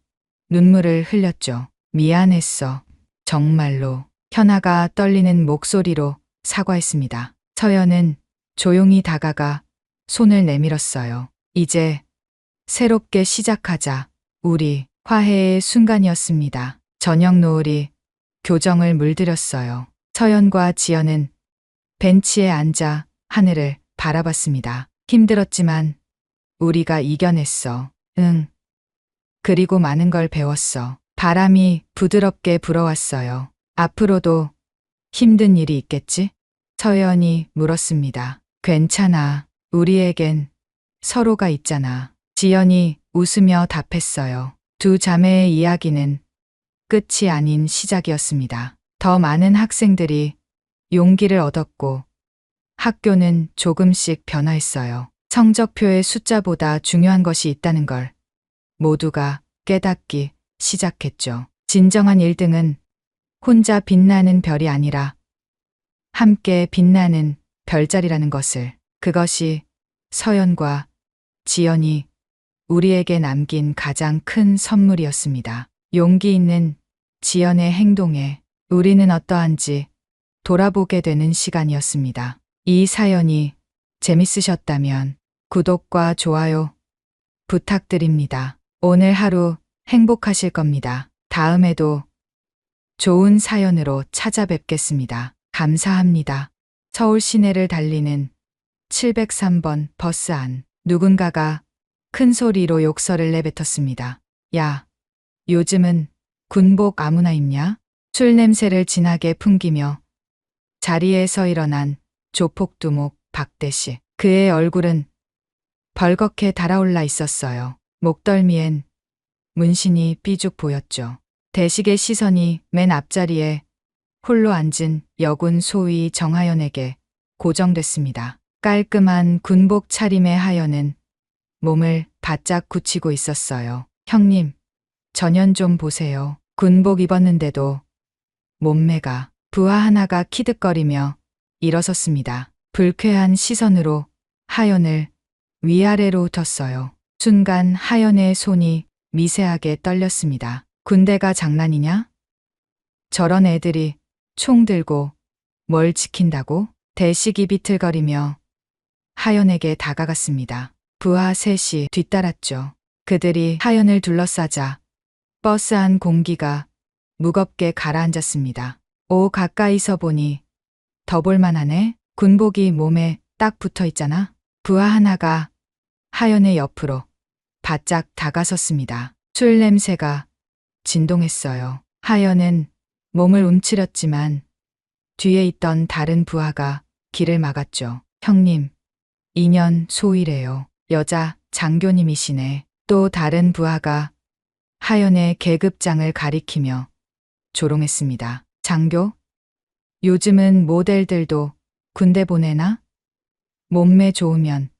눈물을 흘렸죠. 미안했어. 정말로. 현아가 떨리는 목소리로 사과했습니다. 서연은 조용히 다가가 손을 내밀었어요. 이제 새롭게 시작하자. 우리 화해의 순간이었습니다. 저녁 노을이 교정을 물들였어요. 서연과 지연은 벤치에 앉아 하늘을 바라봤습니다. 힘들었지만 우리가 이겨냈어. 응. 그리고 많은 걸 배웠어. 바람이 부드럽게 불어왔어요. 앞으로도 힘든 일이 있겠지? 서연이 물었습니다. 괜찮아. 우리에겐 서로가 있잖아. 지연이 웃으며 답했어요. 두 자매의 이야기는 끝이 아닌 시작이었습니다. 더 많은 학생들이 용기를 얻었고 학교는 조금씩 변화했어요. 성적표의 숫자보다 중요한 것이 있다는 걸 모두가 깨닫기 시작했죠. 진정한 1등은 혼자 빛나는 별이 아니라 함께 빛나는 별자리라는 것을. 그것이 서연과 지연이 우리에게 남긴 가장 큰 선물이었습니다. 용기 있는 지연의 행동에 우리는 어떠한지 돌아보게 되는 시간이었습니다. 이 사연이 재밌으셨다면 구독과 좋아요 부탁드립니다. 오늘 하루 행복하실 겁니다. 다음에도 좋은 사연으로 찾아뵙겠습니다. 감사합니다. 서울 시내를 달리는 703번 버스 안. 누군가가 큰 소리로 욕설을 내뱉었습니다. 야, 요즘은 군복 아무나 입냐? 술 냄새를 진하게 풍기며 자리에서 일어난 조폭두목 박대식. 그의 얼굴은 벌겋게 달아올라 있었어요. 목덜미엔 문신이 삐죽 보였죠. 대식의 시선이 맨 앞자리에 홀로 앉은 여군 소위 정하연에게 고정됐습니다. 깔끔한 군복 차림의 하연은 몸을 바짝 굳히고 있었어요. 형님, 전연 좀 보세요. 군복 입었는데도 몸매가. 부하 하나가 키득거리며 일어섰습니다. 불쾌한 시선으로 하연을 위아래로 훑었어요. 순간 하연의 손이 미세하게 떨렸습니다. 군대가 장난이냐? 저런 애들이 총 들고 뭘 지킨다고? 대식이 비틀거리며 하연에게 다가갔습니다. 부하 셋이 뒤따랐죠. 그들이 하연을 둘러싸자 버스 안 공기가 무겁게 가라앉았습니다. 오, 가까이서 보니 더 볼만하네. 군복이 몸에 딱 붙어 있잖아. 부하 하나가 하연의 옆으로 바짝 다가섰습니다. 술 냄새가 진동했어요. 하연은 몸을 움츠렸지만 뒤에 있던 다른 부하가 길을 막았죠. 형님, 2년 소위래요. 여자 장교님이시네. 또 다른 부하가 하연의 계급장을 가리키며 조롱했습니다. 장교? 요즘은 모델들도 군대 보내나? 몸매 좋으면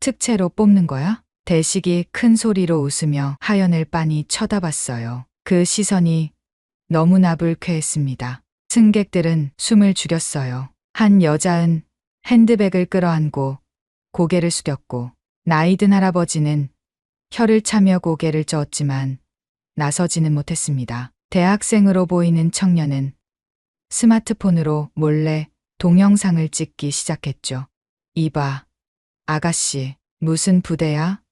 특채로 뽑는 거야? 대식이 큰 소리로 웃으며 하연을 빤히 쳐다봤어요. 그 시선이 너무나 불쾌했습니다. 승객들은 숨을 죽였어요. 한 여자은 핸드백을 끌어안고 고개를 숙였고, 나이든 할아버지는 혀를 차며 고개를 저었지만 나서지는 못했습니다. 대학생으로 보이는 청년은 스마트폰으로 몰래 동영상을 찍기 시작했죠. 이봐, 아가씨, 무슨 부대야?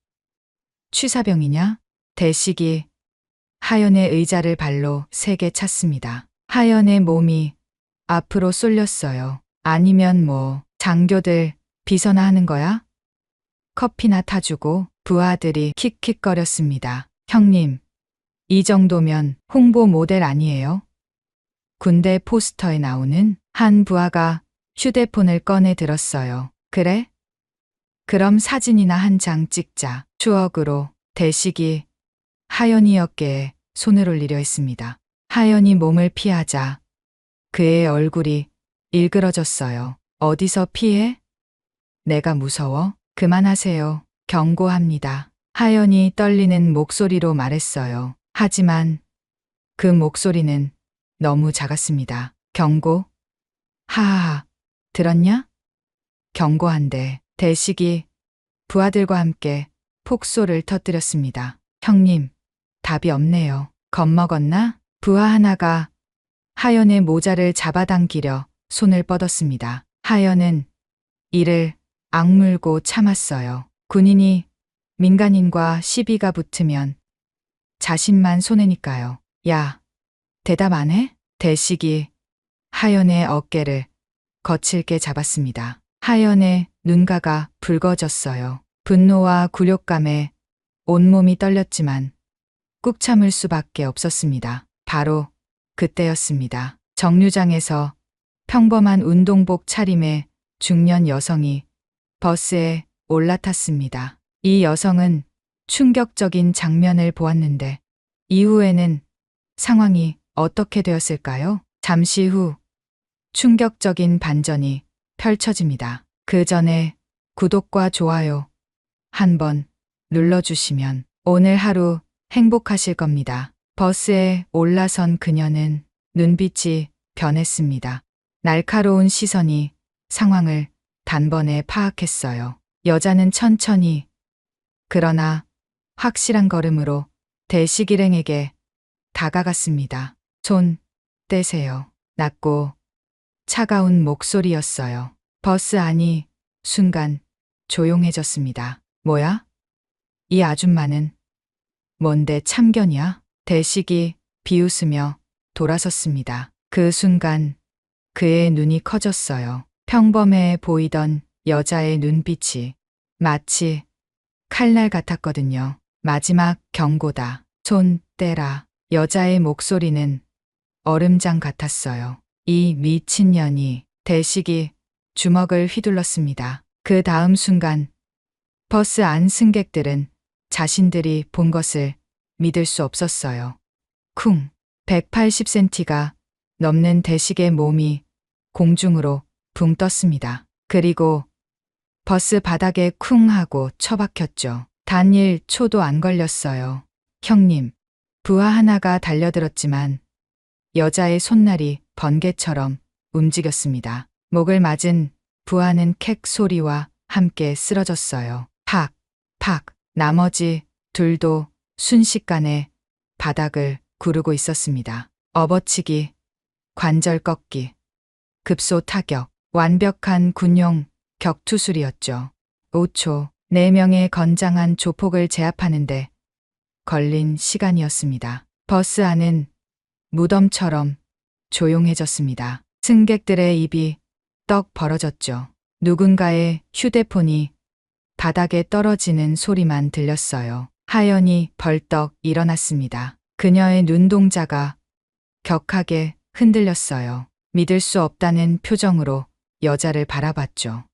취사병이냐? 대식이 하연의 의자를 발로 세게 찼습니다. 하연의 몸이 앞으로 쏠렸어요. 아니면 뭐 장교들 비서나 하는 거야? 커피나 타주고. 부하들이 킥킥거렸습니다. 형님, 이 정도면 홍보 모델 아니에요? 군대 포스터에 나오는. 한 부하가 휴대폰을 꺼내 들었어요. 그래? 그럼 사진이나 한 장 찍자. 추억으로. 대식이 하연이 어깨에 손을 올리려 했습니다. 하연이 몸을 피하자 그의 얼굴이 일그러졌어요. 어디서 피해? 내가 무서워? 그만하세요. 경고합니다. 하연이 떨리는 목소리로 말했어요. 하지만 그 목소리는 너무 작았습니다. 경고? 하하하, 들었냐? 경고한대. 대식이 부하들과 함께 폭소를 터뜨렸습니다. 형님, 답이 없네요. 겁먹었나? 부하 하나가 하연의 모자를 잡아당기려 손을 뻗었습니다. 하연은 이를 악물고 참았어요. 군인이 민간인과 시비가 붙으면 자신만 손해니까요. 야, 대답 안 해? 대식이 하연의 어깨를 거칠게 잡았습니다. 하연의 눈가가 붉어졌어요. 분노와 굴욕감에 온몸이 떨렸지만 꾹 참을 수밖에 없었습니다. 바로 그때였습니다. 정류장에서 평범한 운동복 차림의 중년 여성이 버스에 올라탔습니다. 이 여성은 충격적인 장면을 보았는데 이후에는 상황이 어떻게 되었을까요? 잠시 후 충격적인 반전이 펼쳐집니다. 그 전에 구독과 좋아요 한번 눌러주시면 오늘 하루 행복하실 겁니다. 버스에 올라선 그녀는 눈빛이 변했습니다. 날카로운 시선이 상황을 단번에 파악했어요. 여자는 천천히 그러나 확실한 걸음으로 대식 일행에게 다가갔습니다. 손 떼세요. 낮고 차가운 목소리였어요. 버스 안이 순간 조용해졌습니다. 뭐야? 이 아줌마는 뭔데 참견이야? 대식이 비웃으며 돌아섰습니다. 그 순간 그의 눈이 커졌어요. 평범해 보이던 여자의 눈빛이 마치 칼날 같았거든요. 마지막 경고다. 손 떼라. 여자의 목소리는 얼음장 같았어요. 이 미친년이. 대식이 주먹을 휘둘렀습니다. 그 다음 순간 버스 안 승객들은 자신들이 본 것을 믿을 수 없었어요. 쿵. 180cm가 넘는 대식의 몸이 공중으로 붕 떴습니다. 그리고 버스 바닥에 쿵 하고 처박혔죠. 단 1초도 안 걸렸어요. 형님. 부하 하나가 달려들었지만 여자의 손날이 번개처럼 움직였습니다. 목을 맞은 부하는 캑 소리와 함께 쓰러졌어요. 팍, 팍. 나머지 둘도 순식간에 바닥을 구르고 있었습니다. 업어치기, 관절 꺾기, 급소 타격, 완벽한 군용 격투술이었죠. 5초, 4명의 건장한 조폭을 제압하는데 걸린 시간이었습니다. 버스 안은 무덤처럼 조용해졌습니다. 승객들의 입이 떡 벌어졌죠. 누군가의 휴대폰이 바닥에 떨어지는 소리만 들렸어요. 하연이 벌떡 일어났습니다. 그녀의 눈동자가 격하게 흔들렸어요. 믿을 수 없다는 표정으로 여자를 바라봤죠.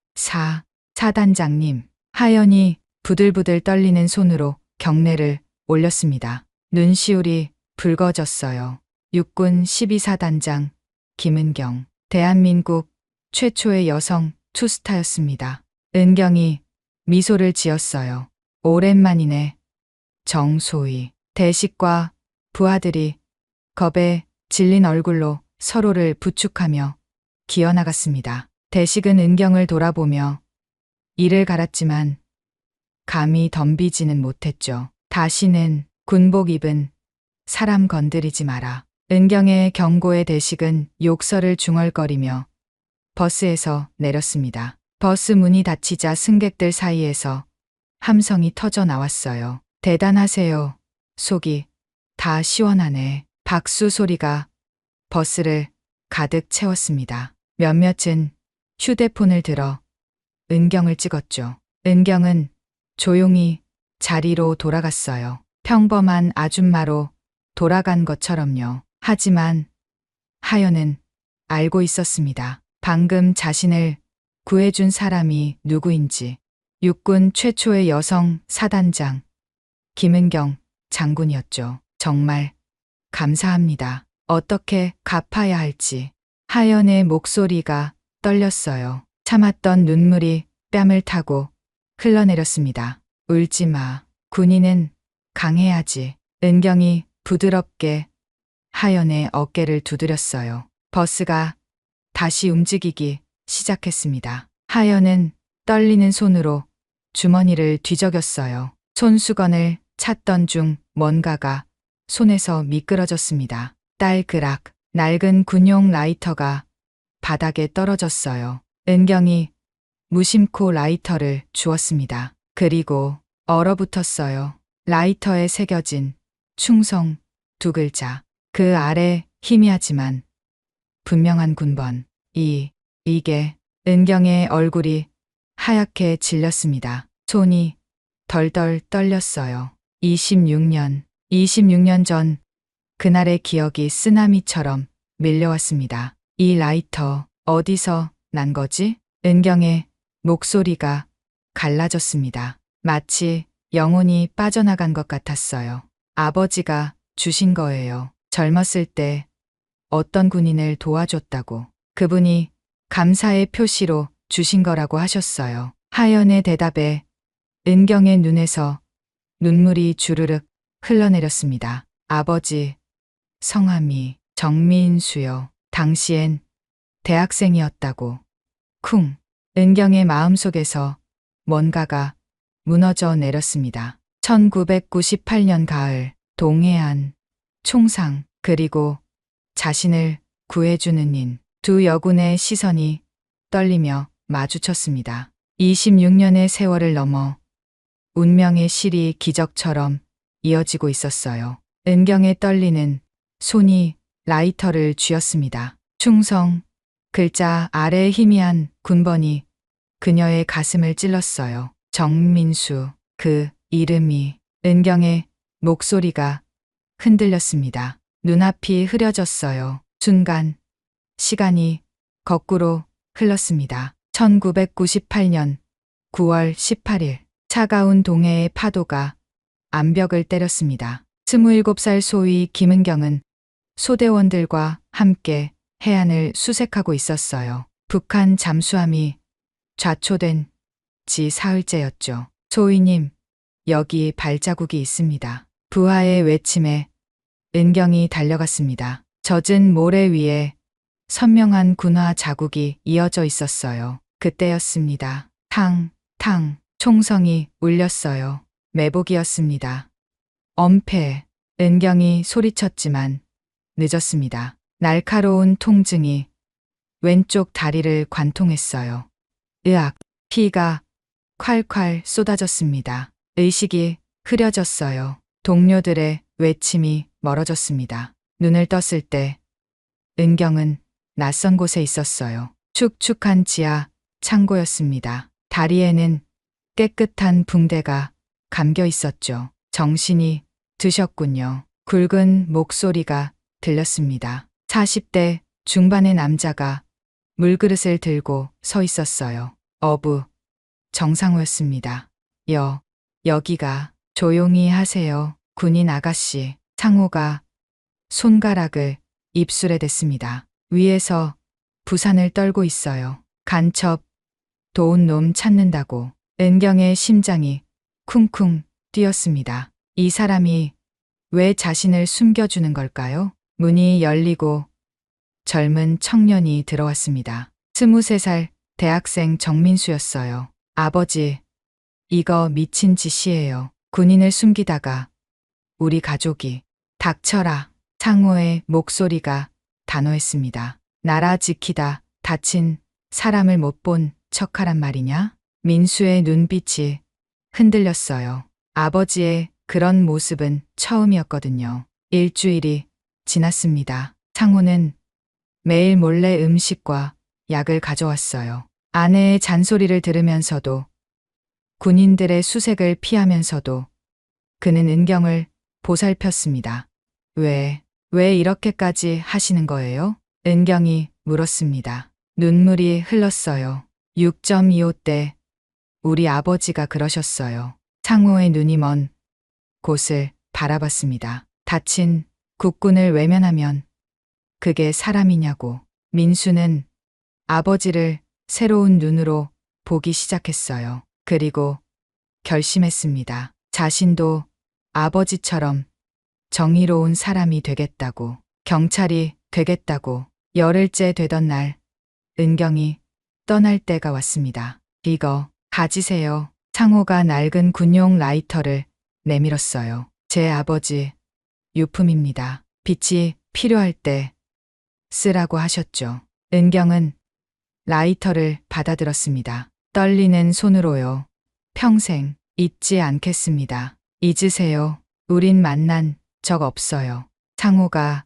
사단장님. 하연이 부들부들 떨리는 손으로 경례를 올렸습니다. 눈시울이 붉어졌어요. 육군 12사단장 김은경. 대한민국 최초의 여성 투스타였습니다. 은경이 미소를 지었어요. 오랜만이네. 정소희. 대식과 부하들이 겁에 질린 얼굴로 서로를 부축하며 기어나갔습니다. 대식은 은경을 돌아보며 이를 갈았지만 감히 덤비지는 못했죠. 다시는 군복 입은 사람 건드리지 마라. 은경의 경고에 대식은 욕설을 중얼거리며 버스에서 내렸습니다. 버스 문이 닫히자 승객들 사이에서 함성이 터져 나왔어요. 대단하세요. 속이 다 시원하네. 박수 소리가 버스를 가득 채웠습니다. 몇몇은 휴대폰을 들어 은경을 찍었죠. 은경은 조용히 자리로 돌아갔어요. 평범한 아줌마로 돌아간 것처럼요. 하지만 하연은 알고 있었습니다. 방금 자신을 구해준 사람이 누구인지. 육군 최초의 여성 사단장 김은경 장군이었죠. 정말 감사합니다. 어떻게 갚아야 할지. 하연의 목소리가 떨렸어요. 참았던 눈물이 뺨을 타고 흘러내렸습니다. 울지 마. 군인은 강해야지. 은경이 부드럽게 하연의 어깨를 두드렸어요. 버스가 다시 움직이기 시작했습니다. 하연은 떨리는 손으로 주머니를 뒤적였어요. 손수건을 찾던 중 뭔가가 손에서 미끄러졌습니다. 딸그락 낡은 군용 라이터가 바닥에 떨어졌어요. 은경이 무심코 라이터를 주었습니다. 그리고 얼어붙었어요. 라이터에 새겨진 충성 두 글자. 그 아래 희미하지만 분명한 군번. 이게 은경의 얼굴이 하얗게 질렸습니다. 손이 덜덜 떨렸어요. 26년 전 그날의 기억이 쓰나미처럼 밀려왔습니다. 이 라이터 어디서 난 거지? 은경의 목소리가 갈라졌습니다. 마치 영혼이 빠져나간 것 같았어요. 아버지가 주신 거예요. 젊었을 때 어떤 군인을 도와줬다고. 그분이 감사의 표시로 주신 거라고 하셨어요. 하연의 대답에 은경의 눈에서 눈물이 주르륵 흘러내렸습니다. 아버지, 성함이 정민수요. 당시엔 대학생이었다고. 쿵. 은경의 마음속에서 뭔가가 무너져 내렸습니다. 1998년 가을, 동해안, 총상, 그리고 자신을 구해주는 인. 두 여군의 시선이 떨리며 마주쳤습니다. 26년의 세월을 넘어 운명의 실이 기적처럼 이어지고 있었어요. 은경의 떨리는 손이 라이터를 쥐었습니다. 충성, 글자 아래 희미한 군번이 그녀의 가슴을 찔렀어요. 정민수, 그 이름이. 은경의 목소리가 흔들렸습니다. 눈앞이 흐려졌어요. 순간 시간이 거꾸로 흘렀습니다. 1998년 9월 18일 차가운 동해의 파도가 암벽을 때렸습니다. 27살 소위 김은경은 소대원들과 함께 해안을 수색하고 있었어요. 북한 잠수함이 좌초된 지 사흘째였죠. 소희님, 여기 발자국이 있습니다. 부하의 외침에 은경이 달려갔습니다. 젖은 모래 위에 선명한 군화 자국이 이어져 있었어요. 그때였습니다. 탕, 총성이 울렸어요. 매복이었습니다. 엄폐. 은경이 소리쳤지만 늦었습니다. 날카로운 통증이 왼쪽 다리를 관통했어요. 으악. 피가 콸콸 쏟아졌습니다. 의식이 흐려졌어요. 동료들의 외침이 멀어졌습니다. 눈을 떴을 때 은경은 낯선 곳에 있었어요. 축축한 지하 창고였습니다. 다리에는 깨끗한 붕대가 감겨 있었죠. 정신이 드셨군요. 굵은 목소리가 들렸습니다. 40대 중반의 남자가 물그릇을 들고 서 있었어요. 어부 정상호였습니다. 여기가. 조용히 하세요. 군인 아가씨. 상호가 손가락을 입술에 댔습니다. 위에서 부산을 떨고 있어요. 간첩, 도운 놈 찾는다고. 은경의 심장이 쿵쿵 뛰었습니다. 이 사람이 왜 자신을 숨겨주는 걸까요? 문이 열리고 젊은 청년이 들어왔습니다. 23살 대학생 정민수였어요. 아버지, 이거 미친 짓이에요. 군인을 숨기다가 우리 가족이. 닥쳐라. 상호의 목소리가 단호했습니다. 나라 지키다 다친 사람을 못 본 척하란 말이냐? 민수의 눈빛이 흔들렸어요. 아버지의 그런 모습은 처음이었거든요. 일주일이 지났습니다. 상호는 매일 몰래 음식과 약을 가져왔어요. 아내의 잔소리를 들으면서도, 군인들의 수색을 피하면서도 그는 은경을 보살폈습니다. 왜 이렇게까지 하시는 거예요? 은경이 물었습니다. 눈물이 흘렀어요. 6.25 때 우리 아버지가 그러셨어요. 상호의 눈이 먼 곳을 바라봤습니다. 다친 국군을 외면하면 그게 사람이냐고. 민수는 아버지를 새로운 눈으로 보기 시작했어요. 그리고 결심했습니다. 자신도 아버지처럼 정의로운 사람이 되겠다고. 경찰이 되겠다고. 열흘째 되던 날 은경이 떠날 때가 왔습니다. 이거 가지세요. 상호가 낡은 군용 라이터를 내밀었어요. 제 아버지 유품입니다. 빛이 필요할 때 쓰라고 하셨죠. 은경은 라이터를 받아들었습니다. 떨리는 손으로요. 평생 잊지 않겠습니다. 잊으세요. 우린 만난 적 없어요. 상호가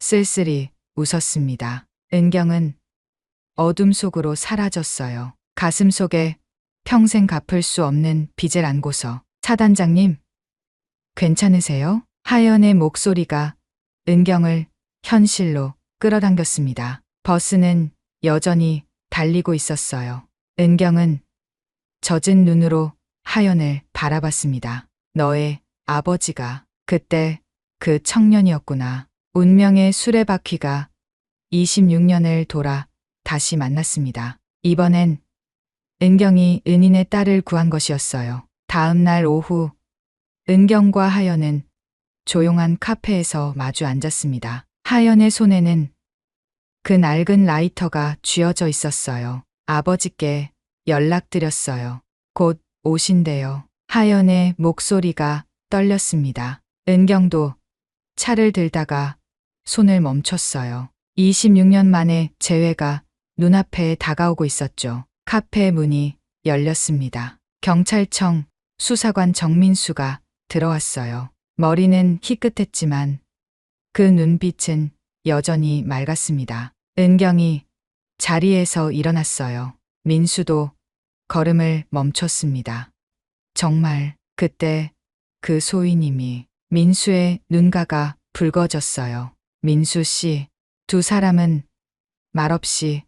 쓸쓸히 웃었습니다. 은경은 어둠 속으로 사라졌어요. 가슴 속에 평생 갚을 수 없는 빚을 안고서. 사단장님, 괜찮으세요? 하연의 목소리가 은경을 현실로 끌어당겼습니다. 버스는 여전히 달리고 있었어요. 은경은 젖은 눈으로 하연을 바라봤습니다. 너의 아버지가 그때 그 청년이었구나. 운명의 수레바퀴가 26년을 돌아 다시 만났습니다. 이번엔 은경이 은인의 딸을 구한 것이었어요. 다음 날 오후 은경과 하연은 조용한 카페에서 마주 앉았습니다. 하연의 손에는 그 낡은 라이터가 쥐어져 있었어요. 아버지께 연락드렸어요. 곧 오신대요. 하연의 목소리가 떨렸습니다. 은경도 차를 들다가 손을 멈췄어요. 26년 만에 재회가 눈앞에 다가오고 있었죠. 카페 문이 열렸습니다. 경찰청 수사관 정민수가 들어왔어요. 머리는 희끗했지만 그 눈빛은 여전히 맑았습니다. 은경이 자리에서 일어났어요. 민수도 걸음을 멈췄습니다. 정말 그때 그 소위님이. 민수의 눈가가 붉어졌어요. 민수 씨. 두 사람은 말없이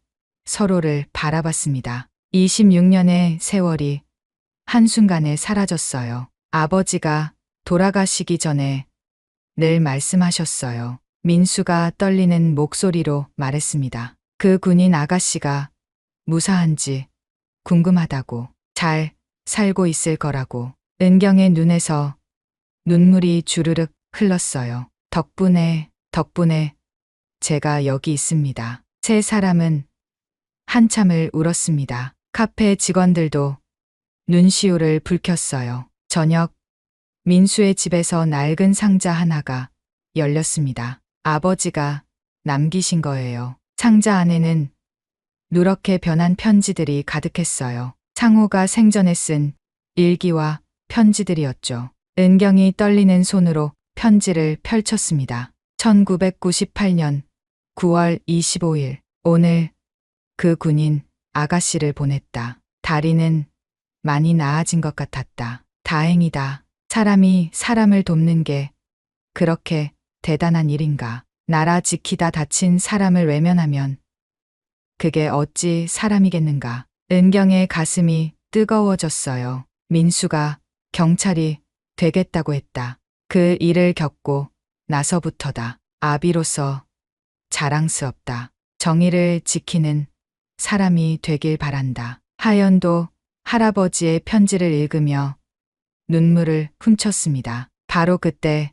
서로를 바라봤습니다. 26년의 세월이 한순간에 사라졌어요. 아버지가 돌아가시기 전에 늘 말씀하셨어요. 민수가 떨리는 목소리로 말했습니다. 그 군인 아가씨가 무사한지 궁금하다고. 잘 살고 있을 거라고. 은경의 눈에서 눈물이 주르륵 흘렀어요. 덕분에 제가 여기 있습니다. 세 사람은 한참을 울었습니다. 카페 직원들도 눈시울을 붉혔어요. 저녁, 민수의 집에서 낡은 상자 하나가 열렸습니다. 아버지가 남기신 거예요. 상자 안에는 누렇게 변한 편지들이 가득했어요. 상호가 생전에 쓴 일기와 편지들이었죠. 은경이 떨리는 손으로 편지를 펼쳤습니다. 1998년 9월 25일. 오늘 그 군인 아가씨를 보냈다. 다리는 많이 나아진 것 같았다. 다행이다. 사람이 사람을 돕는 게 그렇게 대단한 일인가. 나라 지키다 다친 사람을 외면하면 그게 어찌 사람이겠는가. 은경의 가슴이 뜨거워졌어요. 민수가 경찰이 되겠다고 했다. 그 일을 겪고 나서부터다. 아비로서 자랑스럽다. 정의를 지키는 사람이 되길 바란다. 하연도 할아버지의 편지를 읽으며 눈물을 훔쳤습니다. 바로 그때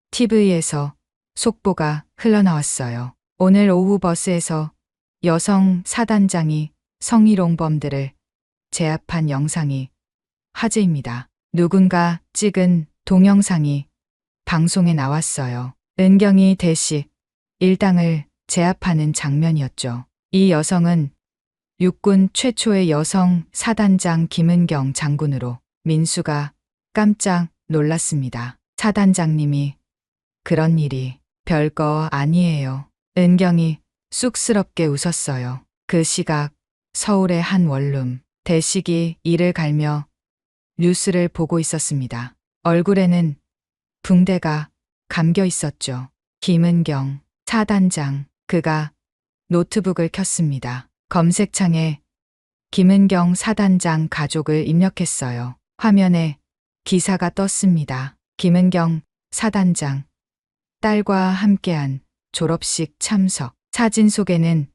TV에서 속보가 흘러나왔어요. 오늘 오후 버스에서 여성 사단장이 성희롱범들을 제압한 영상이 화제입니다. 누군가 찍은 동영상이 방송에 나왔어요. 은경이 대식 일당을 제압하는 장면이었죠. 이 여성은 육군 최초의 여성 사단장 김은경 장군으로 민수가 깜짝 놀랐습니다. 사단장님이 그런 일이 별거 아니에요. 은경이 쑥스럽게 웃었어요. 그 시각 서울의 한 원룸 대식이 이를 갈며 뉴스를 보고 있었습니다. 얼굴에는 붕대가 감겨 있었죠. 김은경 사단장 그가 노트북을 켰습니다. 검색창에 김은경 사단장 가족을 입력했어요. 화면에 기사가 떴습니다. 김은경 사단장 딸과 함께한 졸업식 참석. 사진 속에는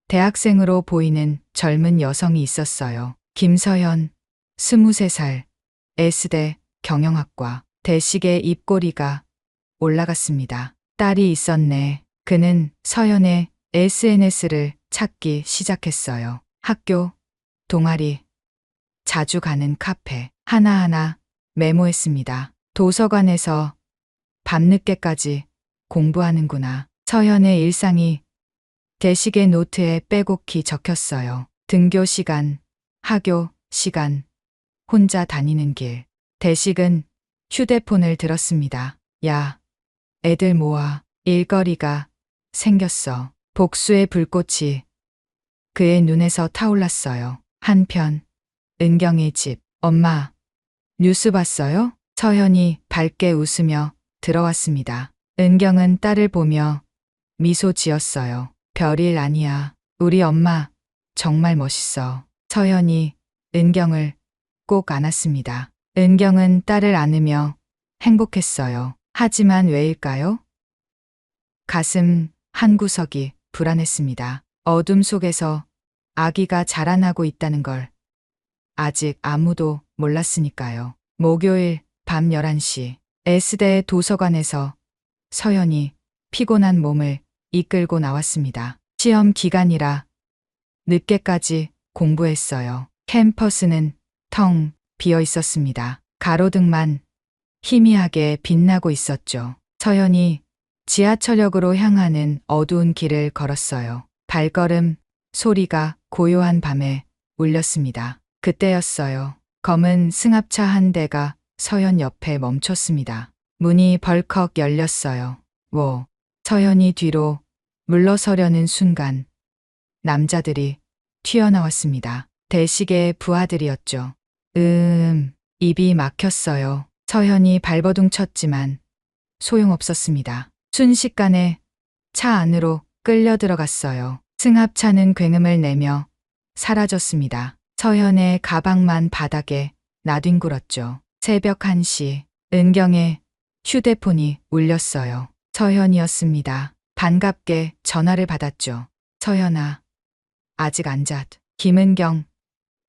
대학생으로 보이는 젊은 여성이 있었어요. 김서현 23살 S대 경영학과. 대식의 입꼬리가 올라갔습니다. 딸이 있었네. 그는 서현의 SNS를 찾기 시작했어요. 학교, 동아리, 자주 가는 카페, 하나하나 메모했습니다. 도서관에서 밤늦게까지 공부하는구나. 서현의 일상이 대식의 노트에 빼곡히 적혔어요. 등교 시간, 하교 시간, 혼자 다니는 길. 대식은 휴대폰을 들었습니다. 야, 애들 모아. 일거리가 생겼어. 복수의 불꽃이 그의 눈에서 타올랐어요. 한편 은경의 집. 엄마, 뉴스 봤어요? 서현이 밝게 웃으며 들어왔습니다. 은경은 딸을 보며 미소 지었어요. 별일 아니야. 우리 엄마 정말 멋있어. 서현이 은경을 꼭 안았습니다. 은경은 딸을 안으며 행복했어요. 하지만 왜일까요? 가슴 한구석이 불안했습니다. 어둠 속에서 아기가 자라나고 있다는 걸 아직 아무도 몰랐으니까요. 목요일 밤 11시 S대 도서관에서 서현이 피곤한 몸을 이끌고 나왔습니다. 시험 기간이라 늦게까지 공부했어요. 캠퍼스는 텅 비어 있었습니다. 가로등만 희미하게 빛나고 있었죠. 서현이 지하철역으로 향하는 어두운 길을 걸었어요. 발걸음 소리가 고요한 밤에 울렸습니다. 그때였어요. 검은 승합차 한 대가 서현 옆에 멈췄습니다. 문이 벌컥 열렸어요. 서현이 뒤로 물러서려는 순간 남자들이 튀어나왔습니다. 대식의 부하들이었죠. 입이 막혔어요. 서현이 발버둥 쳤지만 소용없었습니다. 순식간에 차 안으로 끌려 들어갔어요. 승합차는 굉음을 내며 사라졌습니다. 서현의 가방만 바닥에 나뒹굴었죠. 새벽 1시 은경의 휴대폰이 울렸어요. 서현이었습니다. 반갑게 전화를 받았죠. 서현아, 아직 안 잤. 김은경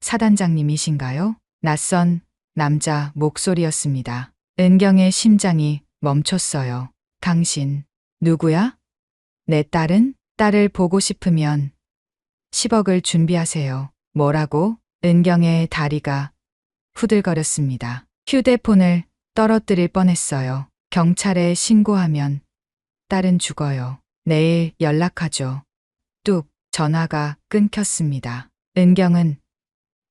사단장님이신가요? 낯선 남자 목소리였습니다. 은경의 심장이 멈췄어요. 당신 누구야? 내 딸을 보고 싶으면 10억을 준비하세요. 뭐라고? 은경의 다리가 후들거렸습니다. 휴대폰을 떨어뜨릴 뻔했어요. 경찰에 신고하면 딸은 죽어요. 내일 연락하죠. 뚝 전화가 끊겼습니다. 은경은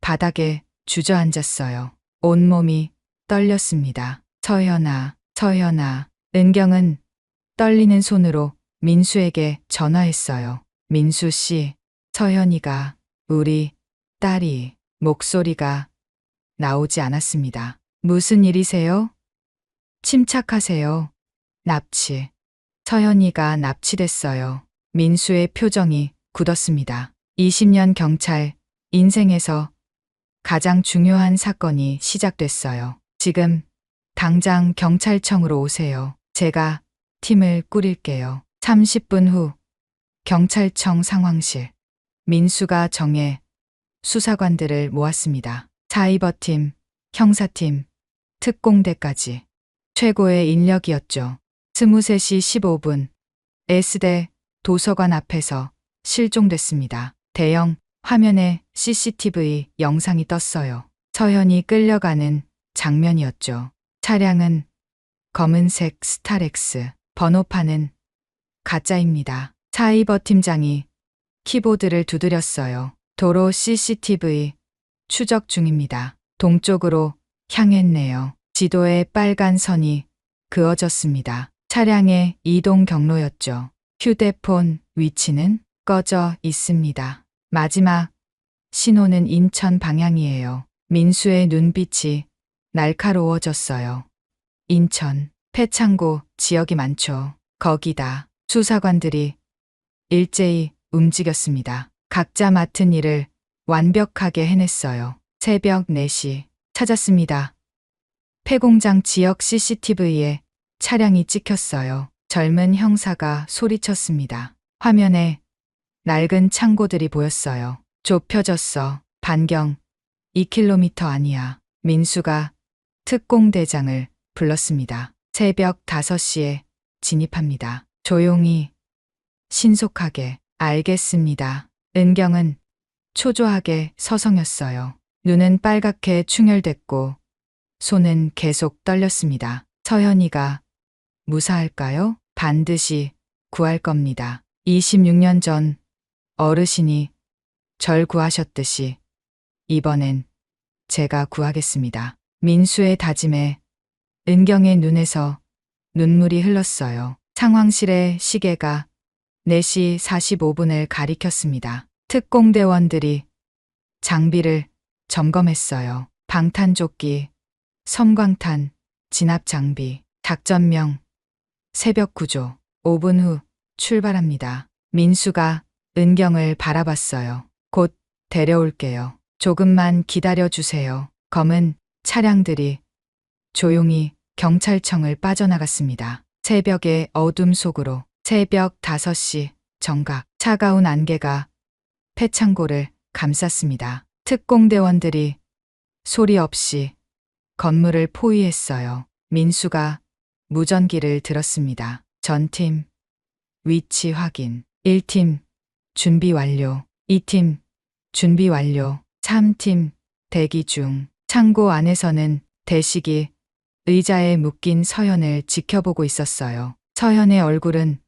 바닥에 주저앉았어요. 온몸이 떨렸습니다. 서현아. 은경은 떨리는 손으로 민수에게 전화했어요. 민수 씨, 서현이가 우리 딸이. 목소리가 나오지 않았습니다. 무슨 일이세요? 침착하세요. 납치. 서현이가 납치됐어요. 민수의 표정이 굳었습니다. 20년 경찰 인생에서 가장 중요한 사건이 시작됐어요. 지금 당장 경찰청으로 오세요. 제가 팀을 꾸릴게요. 30분 후 경찰청 상황실. 민수가 정해 수사관들을 모았습니다. 사이버팀, 형사팀, 특공대까지. 최고의 인력이었죠. 23시 15분. S대 도서관 앞에서 실종됐습니다. 대형 화면에 CCTV 영상이 떴어요. 서현이 끌려가는 장면이었죠. 차량은 검은색 스타렉스, 번호판은 가짜입니다. 사이버 팀장이 키보드를 두드렸어요. 도로 CCTV 추적 중입니다. 동쪽으로 향했네요. 지도에 빨간 선이 그어졌습니다. 차량의 이동 경로였죠. 휴대폰 위치는 꺼져 있습니다. 마지막 신호는 인천 방향이에요. 민수의 눈빛이 날카로워졌어요. 인천, 패창고 지역이 많죠. 거기다 수사관들이 일제히 움직였습니다. 각자 맡은 일을 완벽하게 해냈어요. 새벽 4시 찾았습니다. 폐공장 지역 CCTV에 차량이 찍혔어요. 젊은 형사가 소리쳤습니다. 화면에 낡은 창고들이 보였어요. 좁혀졌어. 반경 2km 아니야. 민수가 특공대장을 불렀습니다. 새벽 5시에 진입합니다. 조용히, 신속하게. 알겠습니다. 은경은 초조하게 서성였어요. 눈은 빨갛게 충혈됐고 손은 계속 떨렸습니다. 서현이가 무사할까요? 반드시 구할 겁니다. 26년 전 어르신이 절 구하셨듯이 이번엔 제가 구하겠습니다. 민수의 다짐에 은경의 눈에서 눈물이 흘렀어요. 상황실의 시계가 4시 45분을 가리켰습니다. 특공대원들이 장비를 점검했어요. 방탄조끼, 섬광탄, 진압장비, 작전명, 새벽 구조. 5분 후 출발합니다. 민수가 은경을 바라봤어요. 곧 데려올게요. 조금만 기다려주세요. 검은 차량들이 조용히 경찰청을 빠져나갔습니다. 새벽의 어둠 속으로. 새벽 5시 정각. 차가운 안개가 폐창고를 감쌌습니다. 특공대원들이 소리 없이 건물을 포위했어요. 민수가 무전기를 들었습니다. 전팀 위치 확인. 1팀 준비 완료. 2팀 준비 완료. 3팀 대기 중. 창고 안에서는 대식이 의자에 묶인 서현을 지켜보고 있었어요. 서현의 얼굴은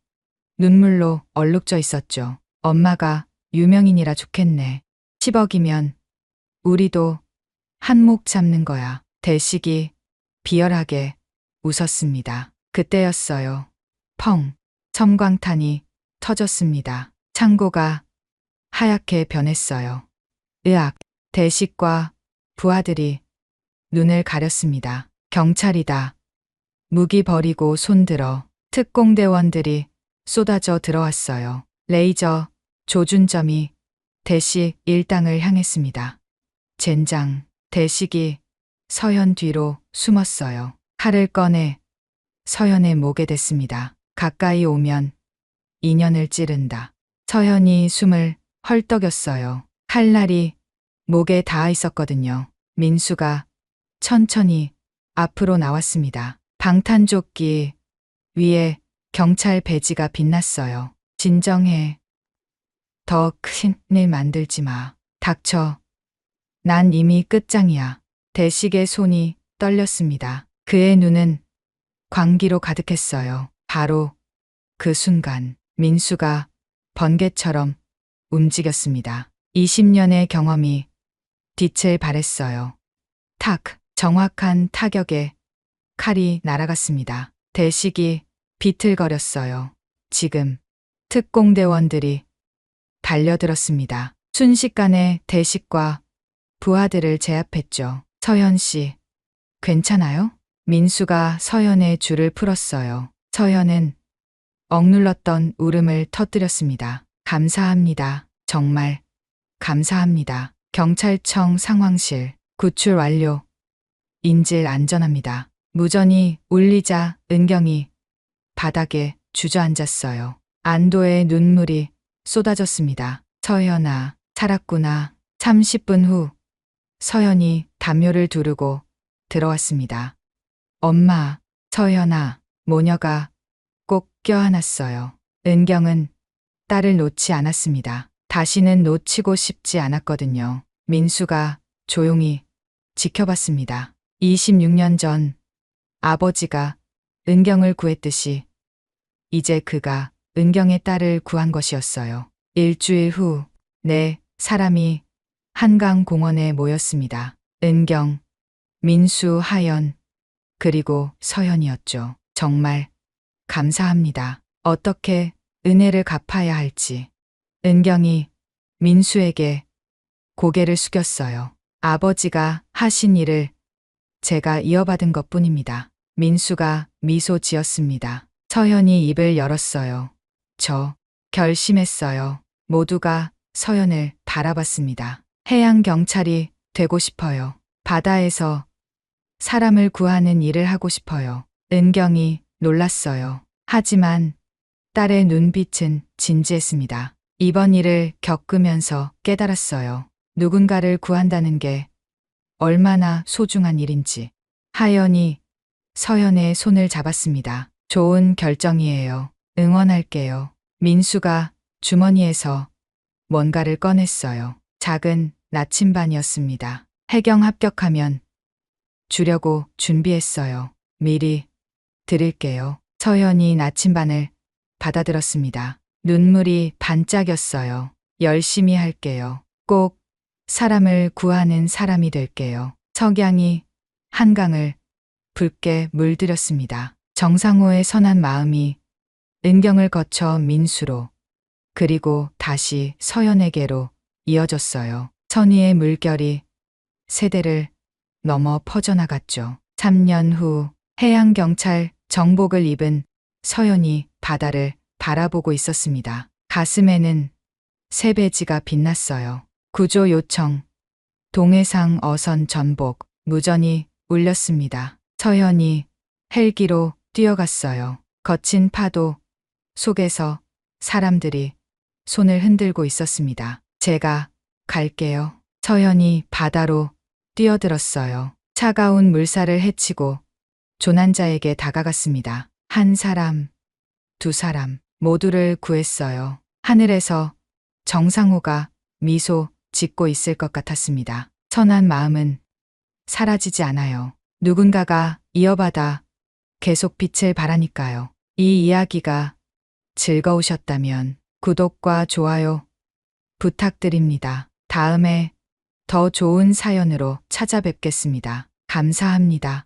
눈물로 얼룩져 있었죠. 엄마가 유명인이라 좋겠네. 10억이면 우리도 한몫 잡는 거야. 대식이 비열하게 웃었습니다. 그때였어요. 펑. 섬광탄이 터졌습니다. 창고가 하얗게 변했어요. 으악. 대식과 부하들이 눈을 가렸습니다. 경찰이다. 무기 버리고 손들어. 특공대원들이 쏟아져 들어왔어요. 레이저 조준점이 대식 일당을 향했습니다. 젠장. 대식이 서현 뒤로 숨었어요. 칼을 꺼내 서현의 목에 댔습니다. 가까이 오면 인연을 찌른다. 서현이 숨을 헐떡였어요. 칼날이 목에 닿아 있었거든요. 민수가 천천히 앞으로 나왔습니다. 방탄조끼 위에 경찰 배지가 빛났어요. 진정해. 더 큰 일 만들지 마. 닥쳐. 난 이미 끝장이야. 대식의 손이 떨렸습니다. 그의 눈은 광기로 가득했어요. 바로 그 순간 민수가 번개처럼 움직였습니다. 20년의 경험이 빛을 발했어요. 탁. 정확한 타격에 칼이 날아갔습니다. 대식이 비틀거렸어요. 지금 특공대원들이 달려들었습니다. 순식간에 대식과 부하들을 제압했죠. 서현 씨, 괜찮아요? 민수가 서현의 줄을 풀었어요. 서현은 억눌렀던 울음을 터뜨렸습니다. 감사합니다. 정말 감사합니다. 경찰청 상황실. 구출 완료. 인질 안전합니다. 무전이 울리자 은경이 바닥에 주저앉았어요. 안도의 눈물이 쏟아졌습니다. 서연아, 살았구나. 30분 후 서연이 담요를 두르고 들어왔습니다. 엄마, 서연아, 모녀가 꼭 껴안았어요. 은경은 딸을 놓지 않았습니다. 다시는 놓치고 싶지 않았거든요. 민수가 조용히 지켜봤습니다. 26년 전 아버지가 은경을 구했듯이 이제 그가 은경의 딸을 구한 것이었어요. 일주일 후 네 사람이 한강 공원에 모였습니다. 은경, 민수, 하연, 그리고 서연이었죠. 정말 감사합니다. 어떻게 은혜를 갚아야 할지. 은경이 민수에게 고개를 숙였어요. 아버지가 하신 일을 제가 이어받은 것 뿐입니다. 민수가 미소 지었습니다. 서연이 입을 열었어요. 저 결심했어요. 모두가 서연을 바라봤습니다. 해양 경찰이 되고 싶어요. 바다에서 사람을 구하는 일을 하고 싶어요. 은경이 놀랐어요. 하지만 딸의 눈빛은 진지했습니다. 이번 일을 겪으면서 깨달았어요. 누군가를 구한다는 게 얼마나 소중한 일인지. 하연이 서연의 손을 잡았습니다. 좋은 결정이에요. 응원할게요. 민수가 주머니에서 뭔가를 꺼냈어요. 작은 나침반이었습니다. 해경 합격하면 주려고 준비했어요. 미리 드릴게요. 서연이 나침반을 받아들었습니다. 눈물이 반짝였어요. 열심히 할게요. 꼭 사람을 구하는 사람이 될게요. 석양이 한강을 붉게 물들였습니다. 정상호의 선한 마음이 은경을 거쳐 민수로 그리고 다시 서연에게로 이어졌어요. 선의의 물결이 세대를 넘어 퍼져나갔죠. 3년 후 해양경찰 정복을 입은 서연이 바다를 바라보고 있었습니다. 가슴에는 새 배지가 빛났어요. 구조 요청, 동해상 어선 전복, 무전이 울렸습니다. 서연이 헬기로 뛰어갔어요. 거친 파도 속에서 사람들이 손을 흔들고 있었습니다. 제가 갈게요. 서연이 바다로 뛰어들었어요. 차가운 물살을 헤치고 조난자에게 다가갔습니다. 한 사람, 두 사람 모두를 구했어요. 하늘에서 정상호가 미소 짓고 있을 것 같았습니다. 선한 마음은 사라지지 않아요. 누군가가 이어받아 계속 빛을 발하니까요. 이 이야기가 즐거우셨다면 구독과 좋아요 부탁드립니다. 다음에 더 좋은 사연으로 찾아뵙겠습니다. 감사합니다.